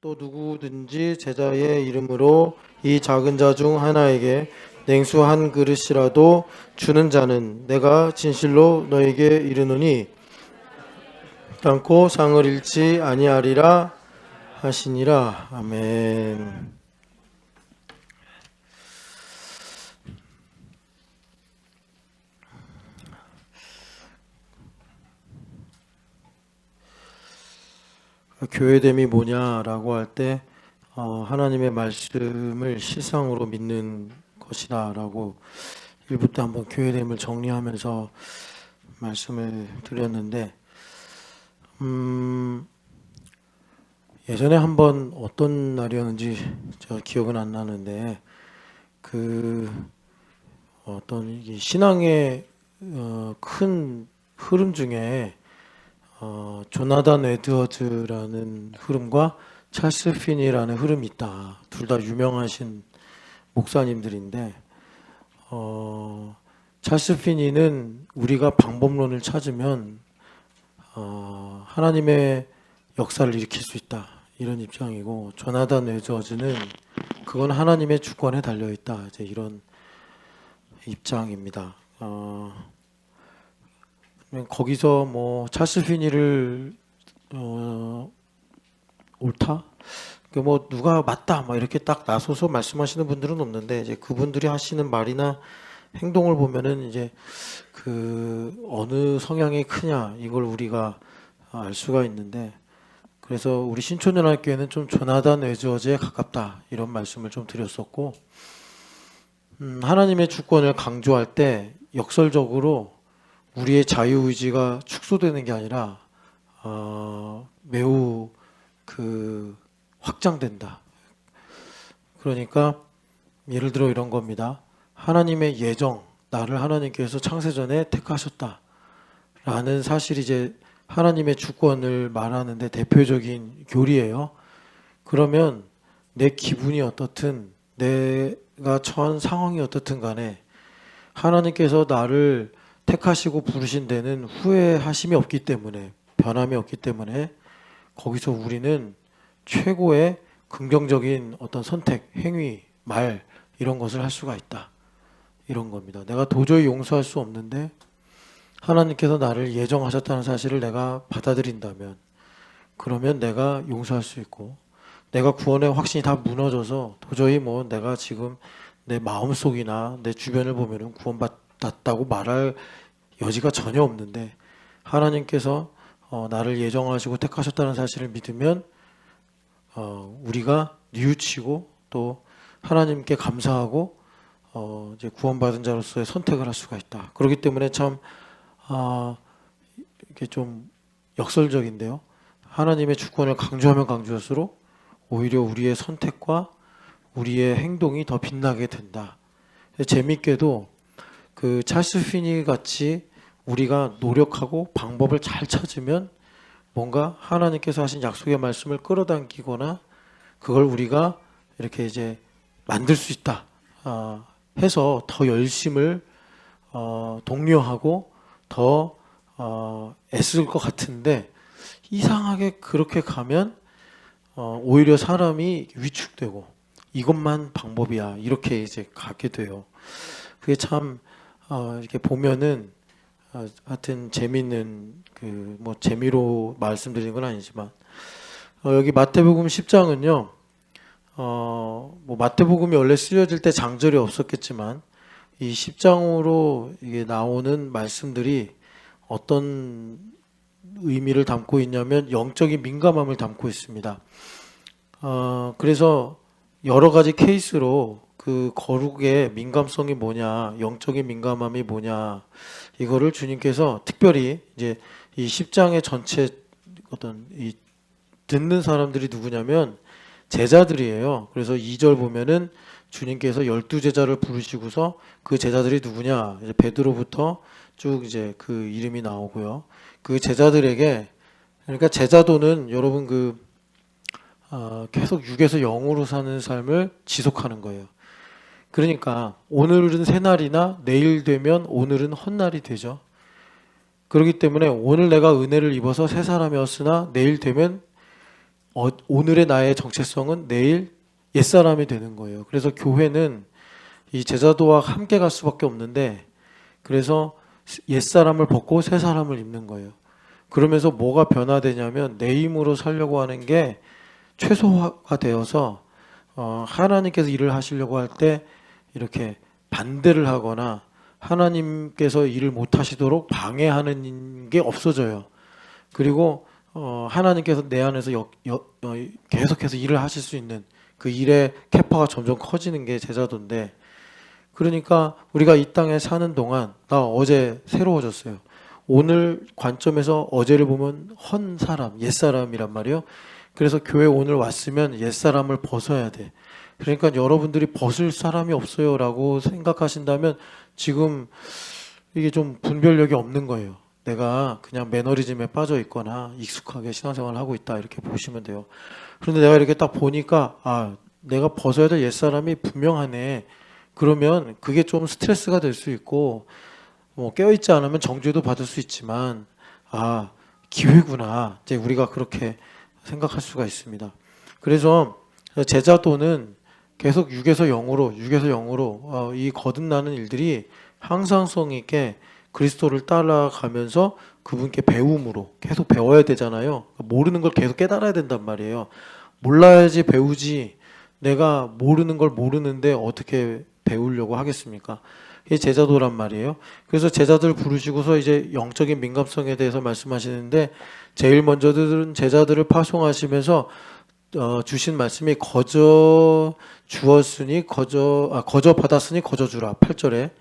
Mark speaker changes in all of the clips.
Speaker 1: 또 누구든지 제자의 이름으로 이 작은 자 중 하나에게 냉수 한 그릇이라도 주는 자는 내가 진실로 너에게 이르노니 결코 상을 잃지 아니하리라 하시니라. 아멘. 교회됨이 뭐냐라고 할 때 하나님의 말씀을 실상으로 믿는 것이다라고 1부 때 한번 교회됨을 정리하면서 말씀을 드렸는데 예전에 한번 어떤 날이었는지 제가 기억은 안 나는데 그 어떤 이 신앙의 큰 흐름 중에 조나단 에드워즈라는 흐름과 찰스 피니라는 흐름이 있다. 둘 다 유명하신 목사님들인데 찰스 피니는 우리가 방법론을 찾으면 하나님의 역사를 일으킬 수 있다. 이런 입장이고 조나단 에드워즈는 그건 하나님의 주권에 달려 있다. 이제 이런 입장입니다. 거기서 뭐 찰스 피니를 옳다? 뭐 누가 맞다? 뭐 이렇게 딱 나서서 말씀하시는 분들은 없는데 이제 그분들이 하시는 말이나 행동을 보면은 이제 그 어느 성향이 크냐 이걸 우리가 알 수가 있는데 그래서 우리 신촌연합교회는 좀 조나단 에드워즈에 가깝다 이런 말씀을 좀 드렸었고 하나님의 주권을 강조할 때 역설적으로 우리의 자유의지가 축소되는 게 아니라 매우 그 확장된다. 그러니까 예를 들어 이런 겁니다. 하나님의 예정, 나를 하나님께서 창세전에 택하셨다. 라는 사실이 이제 하나님의 주권을 말하는데 대표적인 교리예요. 그러면 내 기분이 어떻든 내가 처한 상황이 어떻든 간에 하나님께서 나를 택하시고 부르신 데는 후회하심이 없기 때문에 변함이 없기 때문에 거기서 우리는 최고의 긍정적인 어떤 선택, 행위, 말 이런 것을 할 수가 있다. 이런 겁니다. 내가 도저히 용서할 수 없는데 하나님께서 나를 예정하셨다는 사실을 내가 받아들인다면 그러면 내가 용서할 수 있고 내가 구원의 확신이 다 무너져서 도저히 뭐 내가 지금 내 마음속이나 내 주변을 보면은 구원받았다고 말할 여지가 전혀 없는데 하나님께서 나를 예정하시고 택하셨다는 사실을 믿으면 우리가 뉘우치고 또 하나님께 감사하고 이제 구원받은 자로서의 선택을 할 수가 있다. 그렇기 때문에 참 이게 좀 역설적인데요. 하나님의 주권을 강조하면 강조할수록 오히려 우리의 선택과 우리의 행동이 더 빛나게 된다. 재밌게도 그 찰스 피니 같이 우리가 노력하고 방법을 잘 찾으면 뭔가 하나님께서 하신 약속의 말씀을 끌어당기거나 그걸 우리가 이렇게 이제 만들 수 있다 해서 더 열심을 독려하고 더 애쓸 것 같은데 이상하게 그렇게 가면 오히려 사람이 위축되고 이것만 방법이야 이렇게 이제 가게 돼요. 그게 참 이렇게 보면은 하여튼 재미있는 그 뭐 재미로 말씀드리는 건 아니지만 여기 마태복음 10장은요. 뭐 마태복음이 원래 쓰여질 때 장절이 없었겠지만 이 10장으로 이게 나오는 말씀들이 어떤 의미를 담고 있냐면 영적인 민감함을 담고 있습니다. 그래서 여러 가지 케이스로 그 거룩의 민감성이 뭐냐, 영적인 민감함이 뭐냐, 이거를 주님께서 특별히 이제 이 10장의 전체 어떤 이 듣는 사람들이 누구냐면 제자들이에요. 그래서 2절 보면은 주님께서 12제자를 부르시고서 그 제자들이 누구냐, 이제 베드로부터 쭉 이제 그 이름이 나오고요. 그 제자들에게 그러니까 제자도는 여러분 계속 육에서 영으로 사는 삶을 지속하는 거예요. 그러니까 오늘은 새날이나 내일 되면 오늘은 헛날이 되죠. 그렇기 때문에 오늘 내가 은혜를 입어서 새 사람이었으나 내일 되면 오늘의 나의 정체성은 내일 옛사람이 되는 거예요. 그래서 교회는 이 제자도와 함께 갈 수밖에 없는데, 그래서 옛사람을 벗고 새 사람을 입는 거예요. 그러면서 뭐가 변화되냐면 내 힘으로 살려고 하는 게 최소화가 되어서 하나님께서 일을 하시려고 할 때 이렇게 반대를 하거나 하나님께서 일을 못 하시도록 방해하는 게 없어져요. 그리고 하나님께서 내 안에서 계속해서 일을 하실 수 있는 그 일의 캐파가 점점 커지는 게 제자도인데, 그러니까 우리가 이 땅에 사는 동안 나 어제 새로워졌어요. 오늘 관점에서 어제를 보면 헌 사람, 옛사람이란 말이에요. 그래서 교회 오늘 왔으면 옛사람을 벗어야 돼. 그러니까 여러분들이 벗을 사람이 없어요 라고 생각하신다면 지금 이게 좀 분별력이 없는 거예요. 내가 그냥 매너리즘에 빠져 있거나 익숙하게 신앙생활을 하고 있다 이렇게 보시면 돼요. 그런데 내가 이렇게 딱 보니까 내가 벗어야 될 옛사람이 분명하네. 그러면 그게 좀 스트레스가 될 수 있고, 뭐 깨어있지 않으면 정죄도 받을 수 있지만 기회구나, 이제 우리가 그렇게 생각할 수가 있습니다. 그래서 제자도는 계속 6에서 0으로 이 거듭나는 일들이 항상성 있게 그리스도를 따라가면서 그분께 배움으로 계속 배워야 되잖아요. 모르는 걸 계속 깨달아야 된단 말이에요. 몰라야지 배우지, 내가 모르는 걸 모르는데 어떻게 배우려고 하겠습니까? 이게 제자도란 말이에요. 그래서 제자들 부르시고서 이제 영적인 민감성에 대해서 말씀하시는데, 제일 먼저들은 제자들을 파송하시면서 주신 말씀이 거저 주었으니 거저 받았으니 거저 주라. 8절에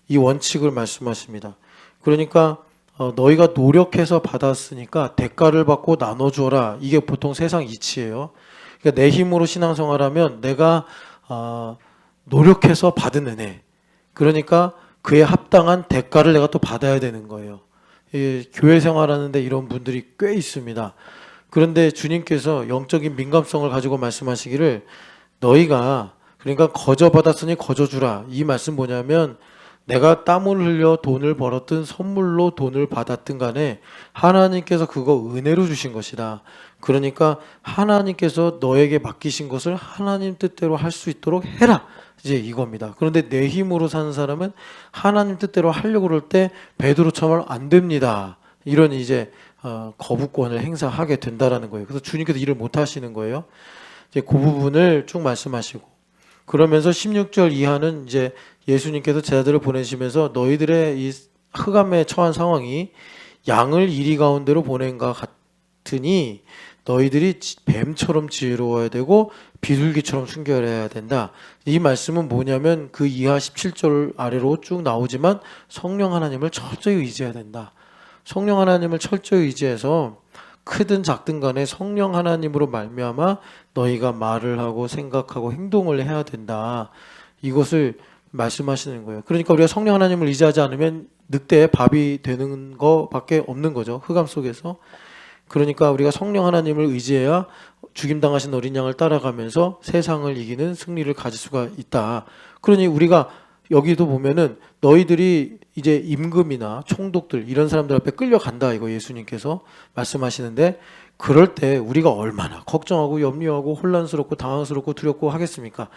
Speaker 1: 이 원칙을 말씀하십니다. 그러니까 너희가 노력해서 받았으니까 대가를 받고 나눠주어라. 이게 보통 세상 이치예요. 그러니까 내 힘으로 신앙생활하면 내가 노력해서 받은 은혜, 그러니까 그에 합당한 대가를 내가 또 받아야 되는 거예요. 교회 생활하는데 이런 분들이 꽤 있습니다. 그런데 주님께서 영적인 민감성을 가지고 말씀하시기를, 너희가 그러니까 거저 받았으니 거저 주라. 이 말씀 뭐냐면, 내가 땀을 흘려 돈을 벌었든 선물로 돈을 받았든 간에 하나님께서 그거 은혜로 주신 것이다. 그러니까 하나님께서 너에게 맡기신 것을 하나님 뜻대로 할 수 있도록 해라, 이제 이겁니다. 그런데 내 힘으로 사는 사람은 하나님 뜻대로 하려고 그럴 때 베드로처럼 안 됩니다. 이런 이제 거부권을 행사하게 된다라는 거예요. 그래서 주님께서 일을 못 하시는 거예요. 이제 그 부분을 쭉 말씀하시고, 그러면서 16절 이하는 이제 예수님께서 제자들을 보내시면서 너희들의 이 흑암에 처한 상황이 양을 이리 가운데로 보낸 것 같으니 너희들이 뱀처럼 지혜로워야 되고 비둘기처럼 순결해야 된다. 이 말씀은 뭐냐면 그 이하 17절 아래로 쭉 나오지만 성령 하나님을 철저히 의지해야 된다. 성령 하나님을 철저히 의지해서 크든 작든 간에 성령 하나님으로 말미암아 너희가 말을 하고 생각하고 행동을 해야 된다. 이것을 말씀하시는 거예요. 그러니까 우리가 성령 하나님을 의지하지 않으면 늑대의 밥이 되는 것밖에 없는 거죠. 흑암 속에서. 그러니까 우리가 성령 하나님을 의지해야 죽임당하신 어린 양을 따라가면서 세상을 이기는 승리를 가질 수가 있다. 그러니 우리가 여기도 보면은 너희들이 이제 임금이나 총독들 이런 사람들 앞에 끌려간다, 이거 예수님께서 말씀하시는데, 그럴 때 우리가 얼마나 걱정하고 염려하고 혼란스럽고 당황스럽고 두렵고 하겠습니까?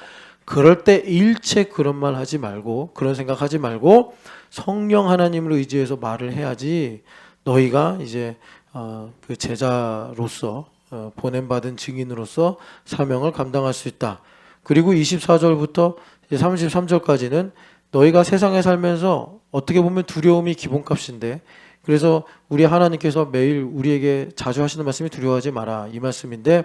Speaker 1: 그럴 때 일체 그런 말 하지 말고, 그런 생각하지 말고 성령 하나님을 의지해서 말을 해야지 너희가 이제 그 제자로서 보냄받은 증인으로서 사명을 감당할 수 있다. 그리고 24절부터 33절까지는 너희가 세상에 살면서 어떻게 보면 두려움이 기본값인데, 그래서 우리 하나님께서 매일 우리에게 자주 하시는 말씀이 두려워하지 마라, 이 말씀인데,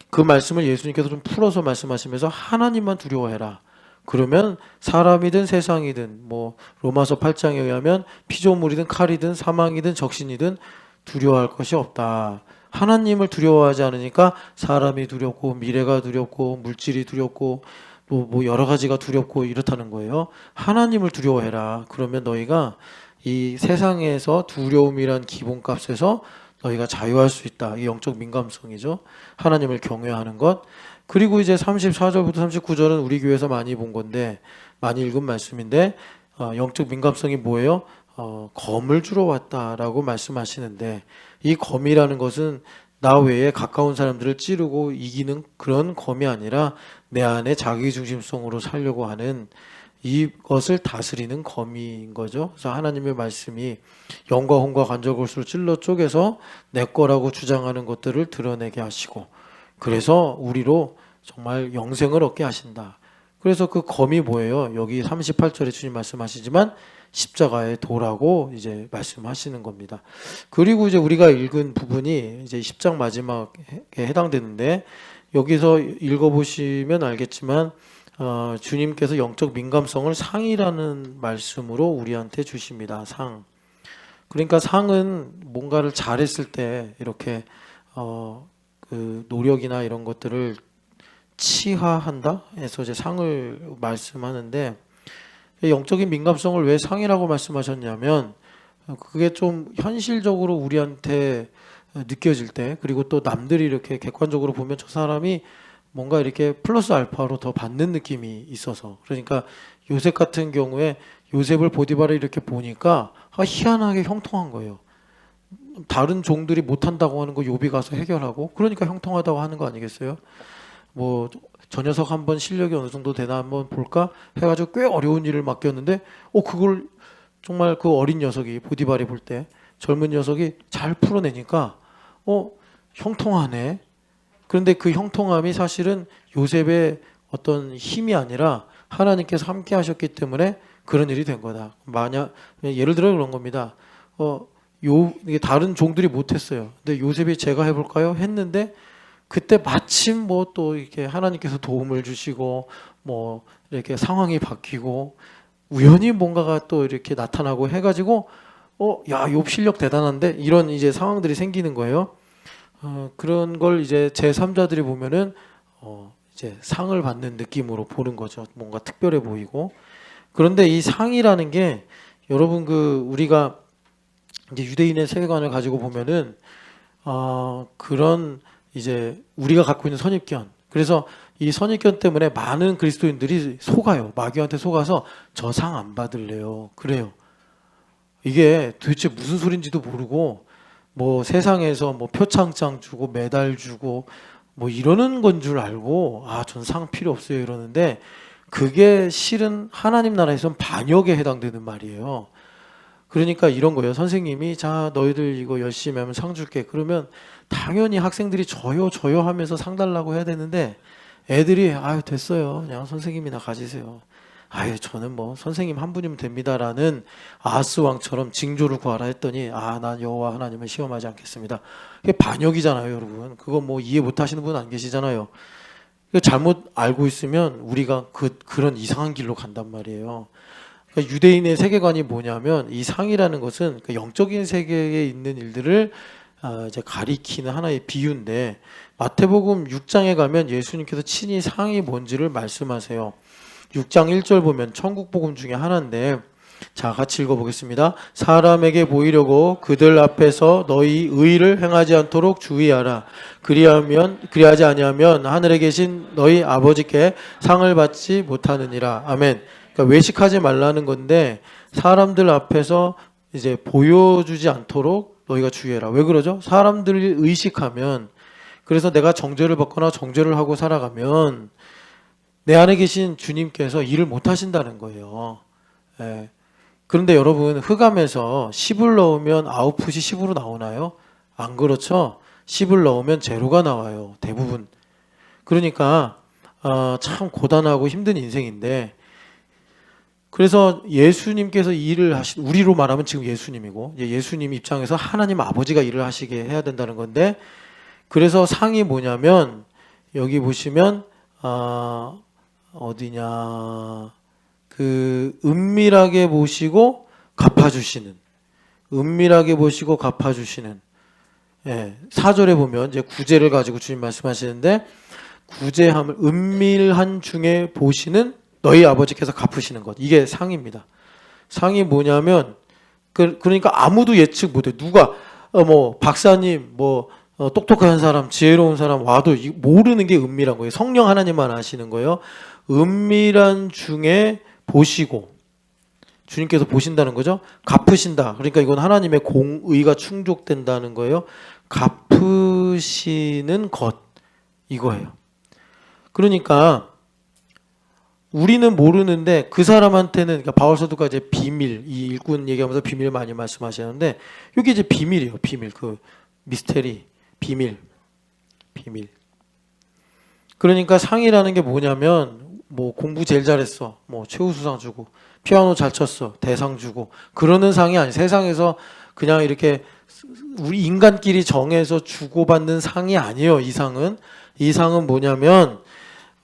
Speaker 1: 그 말씀을 예수님께서 좀 풀어서 말씀하시면서 하나님만 두려워해라. 그러면 사람이든 세상이든, 뭐 로마서 8장에 의하면 피조물이든 칼이든 사망이든 적신이든 두려워할 것이 없다. 하나님을 두려워하지 않으니까 사람이 두렵고 미래가 두렵고 물질이 두렵고 뭐 여러 가지가 두렵고 이렇다는 거예요. 하나님을 두려워해라. 그러면 너희가 이 세상에서 두려움이란 기본값에서 너희가 자유할 수 있다. 이 영적 민감성이죠. 하나님을 경외하는 것. 그리고 이제 34절부터 39절은 우리 교회에서 많이 본 건데, 많이 읽은 말씀인데, 영적 민감성이 뭐예요? 검을 주러 왔다라고 말씀하시는데, 이 검이라는 것은 나 외에 가까운 사람들을 찌르고 이기는 그런 검이 아니라 내 안에 자기중심성으로 살려고 하는 이것을 다스리는 검인 거죠. 그래서 하나님의 말씀이 영과 혼과 관절골수를 찔러 쪼개서 내 거라고 주장하는 것들을 드러내게 하시고, 그래서 우리로 정말 영생을 얻게 하신다. 그래서 그 검이 뭐예요? 여기 38절에 주님 말씀하시지만 십자가의 도라고 이제 말씀하시는 겁니다. 그리고 이제 우리가 읽은 부분이 이제 10장 마지막에 해당되는데, 여기서 읽어보시면 알겠지만 주님께서 영적 민감성을 상이라는 말씀으로 우리한테 주십니다. 상. 그러니까 상은 뭔가를 잘했을 때 이렇게 그 노력이나 이런 것들을 치하한다 해서 이제 상을 말씀하는데, 영적인 민감성을 왜 상이라고 말씀하셨냐면 그게 좀 현실적으로 우리한테 느껴질 때, 그리고 또 남들이 이렇게 객관적으로 보면 저 사람이 뭔가 이렇게 플러스 알파로 더 받는 느낌이 있어서, 그러니까 요셉 같은 경우에 요셉을 보디발을 이렇게 보니까 희한하게 형통한 거예요. 다른 종들이 못한다고 하는 거 요비 가서 해결하고, 그러니까 형통하다고 하는 거 아니겠어요? 뭐 저 녀석 한번 실력이 어느 정도 되나 한번 볼까 해가지고 꽤 어려운 일을 맡겼는데 그걸 정말 그 어린 녀석이, 보디발이 볼 때 젊은 녀석이 잘 풀어내니까 형통하네. 그런데 그 형통함이 사실은 요셉의 어떤 힘이 아니라 하나님께서 함께 하셨기 때문에 그런 일이 된 거다. 만약 예를 들어 그런 겁니다. 이게 다른 종들이 못했어요. 근데 요셉이 제가 해볼까요? 했는데 그때 마침 뭐 또 이렇게 하나님께서 도움을 주시고 뭐 이렇게 상황이 바뀌고 우연히 뭔가가 또 이렇게 나타나고 해가지고 야, 욥 실력 대단한데, 이런 이제 상황들이 생기는 거예요. 그런 걸 이제 제3자들이 보면은 이제 상을 받는 느낌으로 보는 거죠. 뭔가 특별해 보이고. 그런데 이 상이라는 게 여러분, 우리가 이제 유대인의 세계관을 가지고 보면은 그런 이제 우리가 갖고 있는 선입견, 그래서 이 선입견 때문에 많은 그리스도인들이 속아요. 마귀한테 속아서 저 상 안 받을래요. 그래요. 이게 도대체 무슨 소린지도 모르고 뭐 세상에서 뭐 표창장 주고 메달 주고 뭐 이러는 건 줄 알고 전 상 필요 없어요 이러는데, 그게 실은 하나님 나라에선 반역에 해당되는 말이에요. 그러니까 이런 거예요. 선생님이 자 너희들 이거 열심히 하면 상 줄게. 그러면 당연히 학생들이 저요 하면서 상 달라고 해야 되는데, 애들이 됐어요. 그냥 선생님이나 가지세요. 저는 뭐 선생님 한 분이면 됩니다라는 아하스왕처럼 징조를 구하라 했더니 난 여호와 하나님을 시험하지 않겠습니다. 그게 반역이잖아요, 여러분. 그거 뭐 이해 못 하시는 분 안 계시잖아요. 잘못 알고 있으면 우리가 그런 이상한 길로 간단 말이에요. 그러니까 유대인의 세계관이 뭐냐면, 이 상이라는 것은 영적인 세계에 있는 일들을 이제 가리키는 하나의 비유인데, 마태복음 6장에 가면 예수님께서 친히 상이 뭔지를 말씀하세요. 6장 1절 보면 천국복음 중에 하나인데, 자 같이 읽어보겠습니다. 사람에게 보이려고 그들 앞에서 너희 의를 행하지 않도록 주의하라. 그리하지 아니하면 하늘에 계신 너희 아버지께 상을 받지 못하느니라. 아멘. 그러니까 외식하지 말라는 건데, 사람들 앞에서 이제 보여주지 않도록 너희가 주의해라. 왜 그러죠? 사람들이 의식하면, 그래서 내가 정죄를 받거나 정죄를 하고 살아가면 내 안에 계신 주님께서 일을 못 하신다는 거예요. 예. 그런데 여러분, 흑암에서 10을 넣으면 아웃풋이 10으로 나오나요? 안 그렇죠? 10을 넣으면 제로가 나와요, 대부분. 그러니까 참 고단하고 힘든 인생인데, 그래서 예수님께서 일을 우리로 말하면 지금 예수님이고, 예수님 입장에서 하나님 아버지가 일을 하시게 해야 된다는 건데, 그래서 상이 뭐냐면 여기 보시면 어디냐, 은밀하게 보시고 갚아주시는, 은밀하게 보시고 갚아주시는. 4절에 보면 이제 구제를 가지고 주님 말씀하시는데, 구제함을 은밀한 중에 보시는 너희 아버지께서 갚으시는 것, 이게 상입니다. 상이 뭐냐면 그러니까 아무도 예측 못해. 누가 뭐 박사님, 뭐 똑똑한 사람, 지혜로운 사람 와도 모르는 게 은밀한 거예요. 성령 하나님만 아시는 거예요. 은밀한 중에 보시고, 주님께서 보신다는 거죠. 갚으신다. 그러니까 이건 하나님의 공의가 충족된다는 거예요. 갚으시는 것 이거예요. 그러니까 우리는 모르는데 그 사람한테는, 그러니까 바울 사도가 이제 비밀, 이 일꾼 얘기하면서 비밀 많이 말씀하시는데 여기 이제 비밀이에요. 비밀, 그 미스테리, 비밀. 그러니까 상이라는 게 뭐냐면 뭐 공부 제일 잘했어, 뭐 최우수상 주고, 피아노 잘 쳤어, 대상 주고, 그러는 상이 아니, 세상에서 그냥 이렇게 우리 인간끼리 정해서 주고받는 상이 아니에요. 이 상은 뭐냐면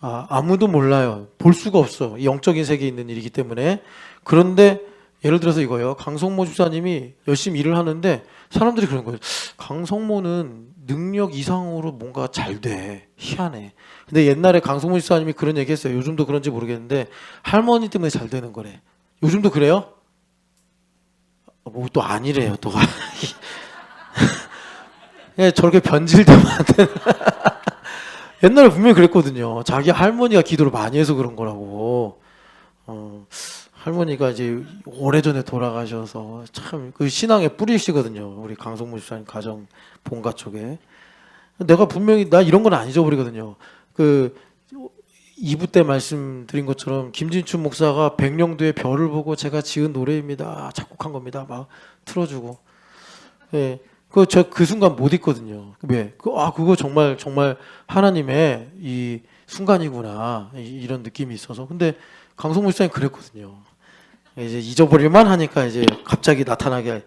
Speaker 1: 아무도 몰라요. 볼 수가 없어. 영적인 세계에 있는 일이기 때문에. 그런데 예를 들어서 이거예요. 강성모 집사님이 열심히 일을 하는데 사람들이 그런 거예요. 강성모는 능력 이상으로 뭔가 잘 돼. 희한해. 근데 옛날에 강성모 집사님이 그런 얘기 했어요. 요즘도 그런지 모르겠는데 할머니 때문에 잘 되는 거래. 요즘도 그래요? 뭐 또 아니래요. 또 예, 저렇게 변질되면 안 되는. 옛날에 분명히 그랬거든요. 자기 할머니가 기도를 많이 해서 그런 거라고. 할머니가 이제 오래전에 돌아가셔서 참 그 신앙의 뿌리시거든요. 우리 강성모 집사님 가정 본가 쪽에. 내가 분명히 나 이런 건 안 잊어버리거든요. 그 2부 때 말씀드린 것처럼 김진춘 목사가 백령도의 별을 보고 제가 지은 노래입니다. 작곡한 겁니다. 막 틀어주고. 예. 그 순간 못 잊거든요. 왜? 그거 정말 하나님의 이 순간이구나. 이런 느낌이 있어서. 근데 강성모 집사님 그랬거든요. 이제 잊어버릴만 하니까 이제 갑자기 나타나게,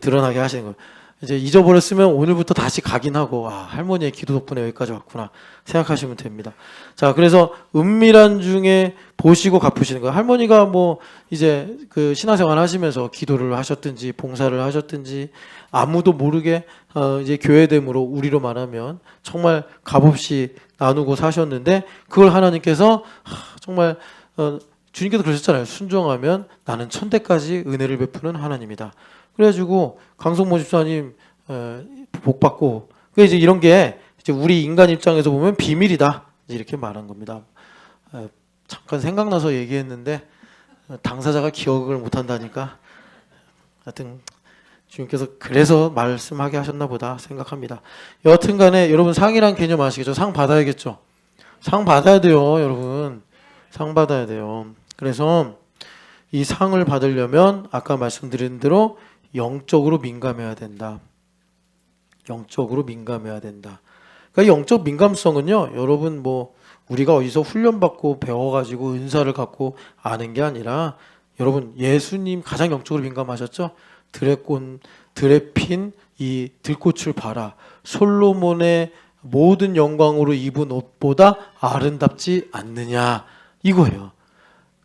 Speaker 1: 드러나게 하시는 거예요. 이제 잊어버렸으면 오늘부터 다시 가긴 하고, 할머니의 기도 덕분에 여기까지 왔구나 생각하시면 됩니다. 자, 그래서 은밀한 중에 보시고 갚으시는 거예요. 할머니가 뭐 이제 그 신앙생활 하시면서 기도를 하셨든지 봉사를 하셨든지 아무도 모르게 이제 교회됨으로 우리로 말하면 정말 값없이 나누고 사셨는데, 그걸 하나님께서 정말 주님께서 그러셨잖아요. 순종하면 나는 천대까지 은혜를 베푸는 하나님이다. 그래가지고 강성모 집사님 복 받고, 그 이제 이런 게 이제 우리 인간 입장에서 보면 비밀이다 이렇게 말한 겁니다. 잠깐 생각나서 얘기했는데 당사자가 기억을 못한다니까. 하여튼 주님께서 그래서 말씀하게 하셨나 보다 생각합니다. 여하튼간에 여러분 상이란 개념 아시겠죠? 상 받아야겠죠? 상 받아야 돼요, 여러분. 상 받아야 돼요. 그래서 이 상을 받으려면 아까 말씀드린 대로 영적으로 민감해야 된다. 영적으로 민감해야 된다. 그러니까 영적 민감성은요, 여러분 뭐 우리가 어디서 훈련받고 배워가지고 은사를 갖고 아는 게 아니라, 여러분 예수님 가장 영적으로 민감하셨죠? 들에 핀 이 들꽃을 봐라. 솔로몬의 모든 영광으로 입은 옷보다 아름답지 않느냐. 이거예요.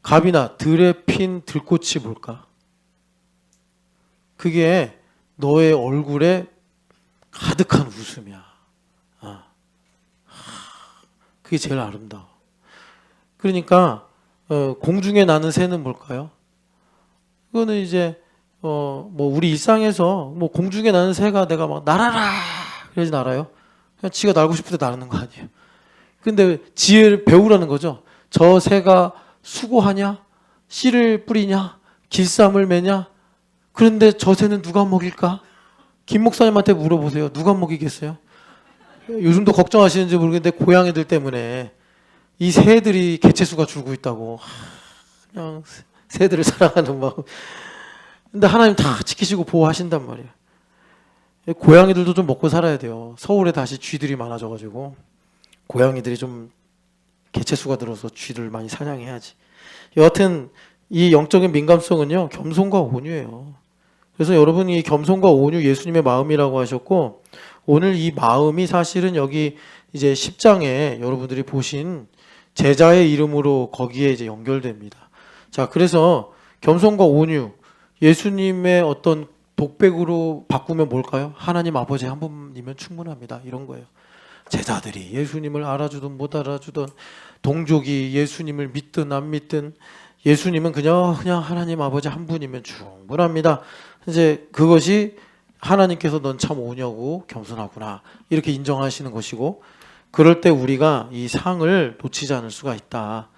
Speaker 1: 갑이나 들에 핀 들꽃이 뭘까? 그게 너의 얼굴에 가득한 웃음이야. 그게 제일 아름다워. 그러니까 공중에 나는 새는 뭘까요? 그거는 이제 뭐 우리 일상에서 뭐 공중에 나는 새가 내가 막 날아라 그러지 날아요? 그냥 지가 날고 싶을 때 나르는 거 아니에요. 근데 지혜를 배우라는 거죠. 저 새가 수고하냐? 씨를 뿌리냐? 길쌈을 매냐? 그런데 저 새는 누가 먹일까? 김 목사님한테 물어보세요. 누가 먹이겠어요? 요즘도 걱정하시는지 모르겠는데 고양이들 때문에 이 새들이 개체수가 줄고 있다고. 그냥 새들을 사랑하는 마음. 근데 하나님 다 지키시고 보호하신단 말이에요. 고양이들도 좀 먹고 살아야 돼요. 서울에 다시 쥐들이 많아져가지고 고양이들이 좀 개체수가 들어서 쥐들 많이 사냥해야지. 여하튼 이 영적인 민감성은요, 겸손과 온유예요. 그래서 여러분이 겸손과 온유 예수님의 마음이라고 하셨고, 오늘 이 마음이 사실은 여기 이제 10장에 여러분들이 보신 제자의 이름으로 거기에 이제 연결됩니다. 자, 그래서 겸손과 온유, 예수님의 어떤 독백으로 바꾸면 뭘까요? 하나님 아버지 한 분이면 충분합니다. 이런 거예요. 제자들이 예수님을 알아주든 못 알아주든, 동족이 예수님을 믿든 안 믿든, 예수님은 그냥 하나님 아버지 한 분이면 충분합니다. 이제 그것이 하나님께서 넌 참 오냐고 겸손하구나 이렇게 인정하시는 것이고, 그럴 때 우리가 이 상을 놓치지 않을 수가 있다.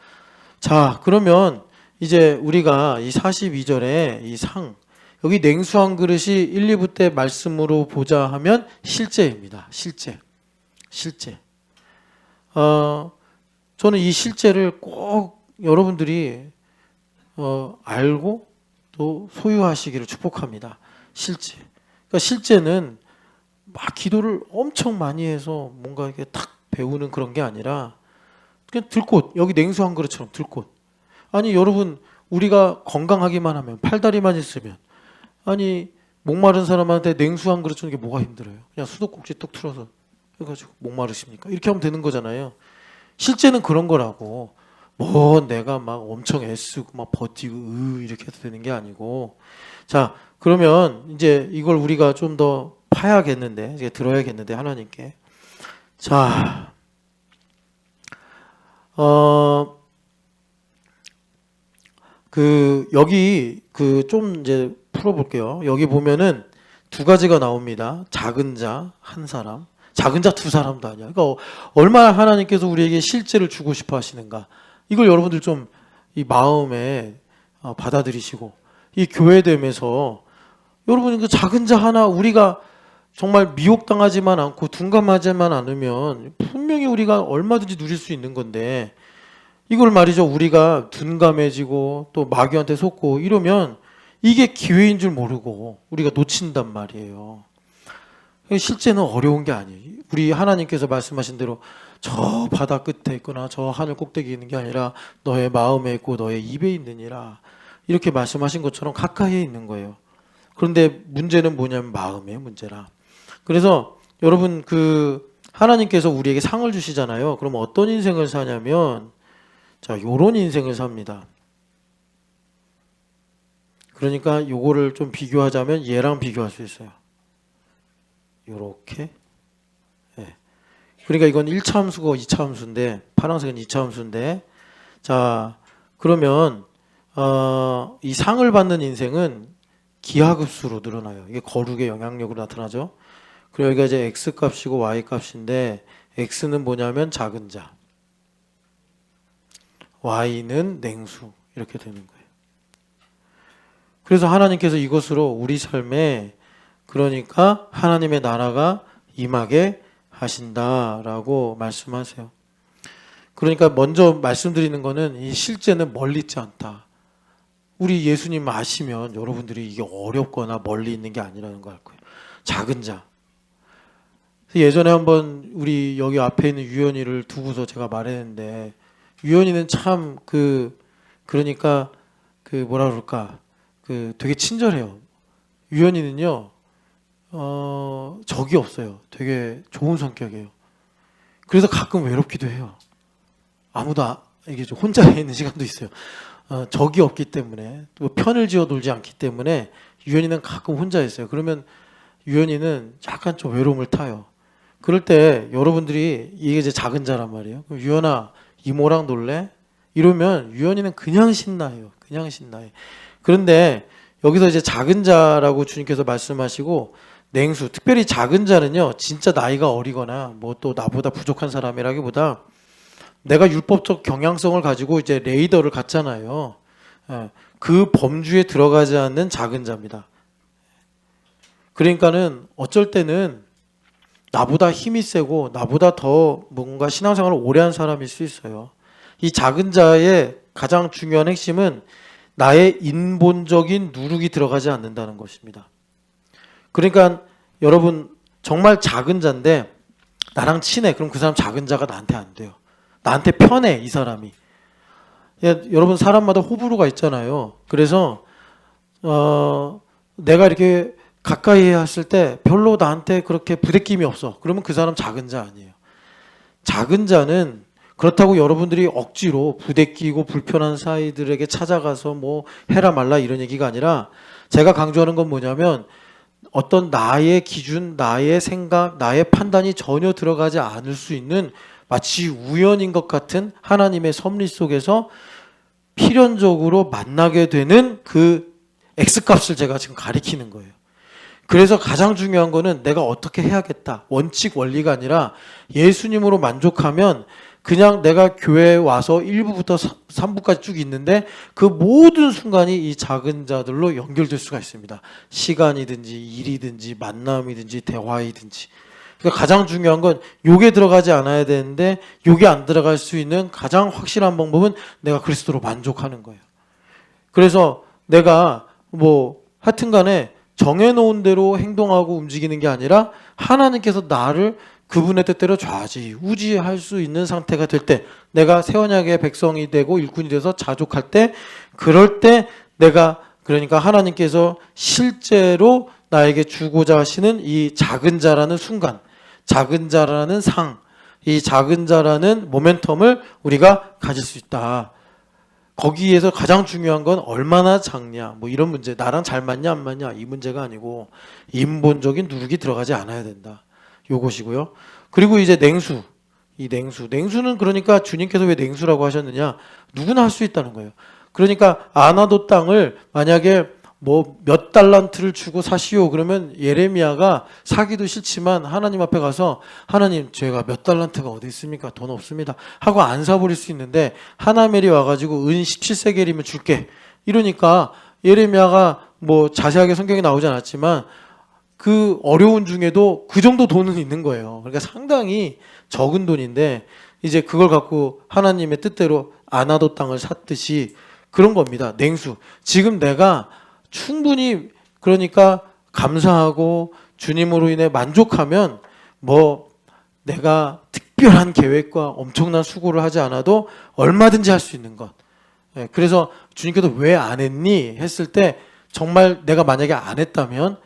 Speaker 1: 자, 그러면 이제 우리가 이 42절에 이 상, 여기 냉수 한 그릇이 1, 2부 때 말씀으로 보자 하면 실제입니다. 실제. 저는 이 실제를 꼭 여러분들이 알고 또 소유하시기를 축복합니다. 실제. 그러니까 실제는 막 기도를 엄청 많이 해서 뭔가 이렇게 탁 배우는 그런 게 아니라 그냥 들꽃, 여기 냉수 한 그릇처럼 들꽃. 아니 여러분, 우리가 건강하기만 하면, 팔다리만 있으면, 아니 목마른 사람한테 냉수 한 그릇 주는 게 뭐가 힘들어요? 그냥 수도꼭지 뚝 틀어서 해가지고 목마르십니까? 이렇게 하면 되는 거잖아요. 실제는 그런 거라고. 뭐 내가 막 엄청 애쓰고 막 버티고 이렇게 해도 되는 게 아니고. 자, 그러면 이제 이걸 우리가 좀 더 파야겠는데, 이제 들어야겠는데, 하나님께. 자, 여기 좀 이제 풀어볼게요. 여기 보면은 두 가지가 나옵니다. 작은 자 한 사람, 작은 자 두 사람도 아니야. 그러니까 얼마나 하나님께서 우리에게 실제를 주고 싶어 하시는가. 이걸 여러분들 좀 이 마음에 받아들이시고, 이 교회됨에서 여러분 그 작은 자 하나 우리가 정말 미혹당하지만 않고 둔감하지만 않으면 분명히 우리가 얼마든지 누릴 수 있는 건데, 이걸 말이죠, 우리가 둔감해지고 또 마귀한테 속고 이러면 이게 기회인 줄 모르고 우리가 놓친단 말이에요. 실제는 어려운 게 아니에요. 우리 하나님께서 말씀하신 대로 저 바다 끝에 있거나 저 하늘 꼭대기에 있는 게 아니라 너의 마음에 있고 너의 입에 있느니라, 이렇게 말씀하신 것처럼 가까이에 있는 거예요. 그런데 문제는 뭐냐면 마음의 문제라. 그래서 여러분, 하나님께서 우리에게 상을 주시잖아요. 그럼 어떤 인생을 사냐면, 자, 요런 인생을 삽니다. 그러니까 요거를 좀 비교하자면 얘랑 비교할 수 있어요. 요렇게. 네. 그러니까 이건 1차 함수고 2차 함수인데, 파란색은 2차 함수인데, 자, 그러면 이 상을 받는 인생은 기하급수로 늘어나요. 이게 거룩의 영향력으로 나타나죠. 그리고 여기가 이제 x 값이고 y 값인데, x는 뭐냐면 작은 자, y는 냉수, 이렇게 되는 거예요. 그래서 하나님께서 이것으로 우리 삶에, 그러니까 하나님의 나라가 임하게 하신다라고 말씀하세요. 그러니까 먼저 말씀드리는 거는 이 실제는 멀리 있지 않다. 우리 예수님 아시면 여러분들이 이게 어렵거나 멀리 있는 게 아니라는 거 알 거예요. 작은 자. 예전에 한번 우리 여기 앞에 있는 유연이를 두고서 제가 말했는데, 유연이는 참 그러니까 뭐라 그럴까, 되게 친절해요. 유연이는요, 적이 없어요. 되게 좋은 성격이에요. 그래서 가끔 외롭기도 해요. 이게 좀 혼자 있는 시간도 있어요. 적이 없기 때문에, 또 편을 지어 놀지 않기 때문에 유연이는 가끔 혼자 있어요. 그러면 유연이는 약간 좀 외로움을 타요. 그럴 때 여러분들이, 이게 이제 작은 자란 말이에요. 그럼 유연아, 이모랑 놀래? 이러면 유연이는 그냥 신나요. 그냥 신나요. 그런데 여기서 이제 작은 자라고 주님께서 말씀하시고, 냉수, 특별히 작은 자는요, 진짜 나이가 어리거나 뭐 또 나보다 부족한 사람이라기보다 내가 율법적 경향성을 가지고 이제 레이더를 갖잖아요. 그 범주에 들어가지 않는 작은 자입니다. 그러니까는 어쩔 때는 나보다 힘이 세고 나보다 더 뭔가 신앙생활을 오래 한 사람일 수 있어요. 이 작은 자의 가장 중요한 핵심은 나의 인본적인 누룩이 들어가지 않는다는 것입니다. 그러니까 여러분, 정말 작은 자인데 나랑 친해. 그럼 그 사람 작은 자가 나한테 안 돼요. 나한테 편해, 이 사람이. 여러분, 사람마다 호불호가 있잖아요. 그래서 내가 이렇게 가까이 했을 때 별로 나한테 그렇게 부대낌이 없어. 그러면 그 사람 작은 자 아니에요. 작은 자는, 그렇다고 여러분들이 억지로 부대끼고 불편한 사이들에게 찾아가서 뭐 해라 말라 이런 얘기가 아니라, 제가 강조하는 건 뭐냐면, 어떤 나의 기준, 나의 생각, 나의 판단이 전혀 들어가지 않을 수 있는 마치 우연인 것 같은 하나님의 섭리 속에서 필연적으로 만나게 되는 그 X값을 제가 지금 가리키는 거예요. 그래서 가장 중요한 거는 내가 어떻게 해야겠다, 원칙 원리가 아니라 예수님으로 만족하면 그냥 내가 교회에 와서 1부부터 3부까지 쭉 있는데 그 모든 순간이 이 작은 자들로 연결될 수가 있습니다. 시간이든지 일이든지 만남이든지 대화이든지. 그러니까 가장 중요한 건 요게 들어가지 않아야 되는데 요게 안 들어갈 수 있는 가장 확실한 방법은 내가 그리스도로 만족하는 거예요. 그래서 내가 뭐 하여튼 간에 정해놓은 대로 행동하고 움직이는 게 아니라 하나님께서 나를 그분의 뜻대로 좌지우지할 수 있는 상태가 될 때, 내가 새 언약의 백성이 되고 일꾼이 돼서 자족할 때, 그럴 때 내가 그러니까 하나님께서 실제로 나에게 주고자 하시는 이 작은 자라는 순간, 작은 자라는 상, 이 작은 자라는 모멘텀을 우리가 가질 수 있다. 거기에서 가장 중요한 건 얼마나 작냐, 뭐 이런 문제, 나랑 잘 맞냐 안 맞냐 이 문제가 아니고 인본적인 누룩이 들어가지 않아야 된다. 요것이고요. 그리고 이제 냉수, 이 냉수는 그러니까 주님께서 왜 냉수라고 하셨느냐? 누구나 할 수 있다는 거예요. 그러니까 아나도 땅을 만약에 뭐 몇 달란트를 주고 사시오 그러면 예레미야가 사기도 싫지만 하나님 앞에 가서 하나님 제가 몇 달란트가 어디 있습니까? 돈 없습니다 하고 안 사버릴 수 있는데 하나멜이 와가지고 은 17세겔이면 줄게 이러니까 예레미야가 뭐 자세하게 성경에 나오지 않았지만 그 어려운 중에도 그 정도 돈은 있는 거예요. 그러니까 상당히 적은 돈인데 이제 그걸 갖고 하나님의 뜻대로 아나도 땅을 샀듯이 그런 겁니다. 냉수. 지금 내가 충분히 그러니까 감사하고 주님으로 인해 만족하면 뭐 내가 특별한 계획과 엄청난 수고를 하지 않아도 얼마든지 할 수 있는 것. 그래서 주님께서 왜 안 했니? 했을 때 정말 내가 만약에 안 했다면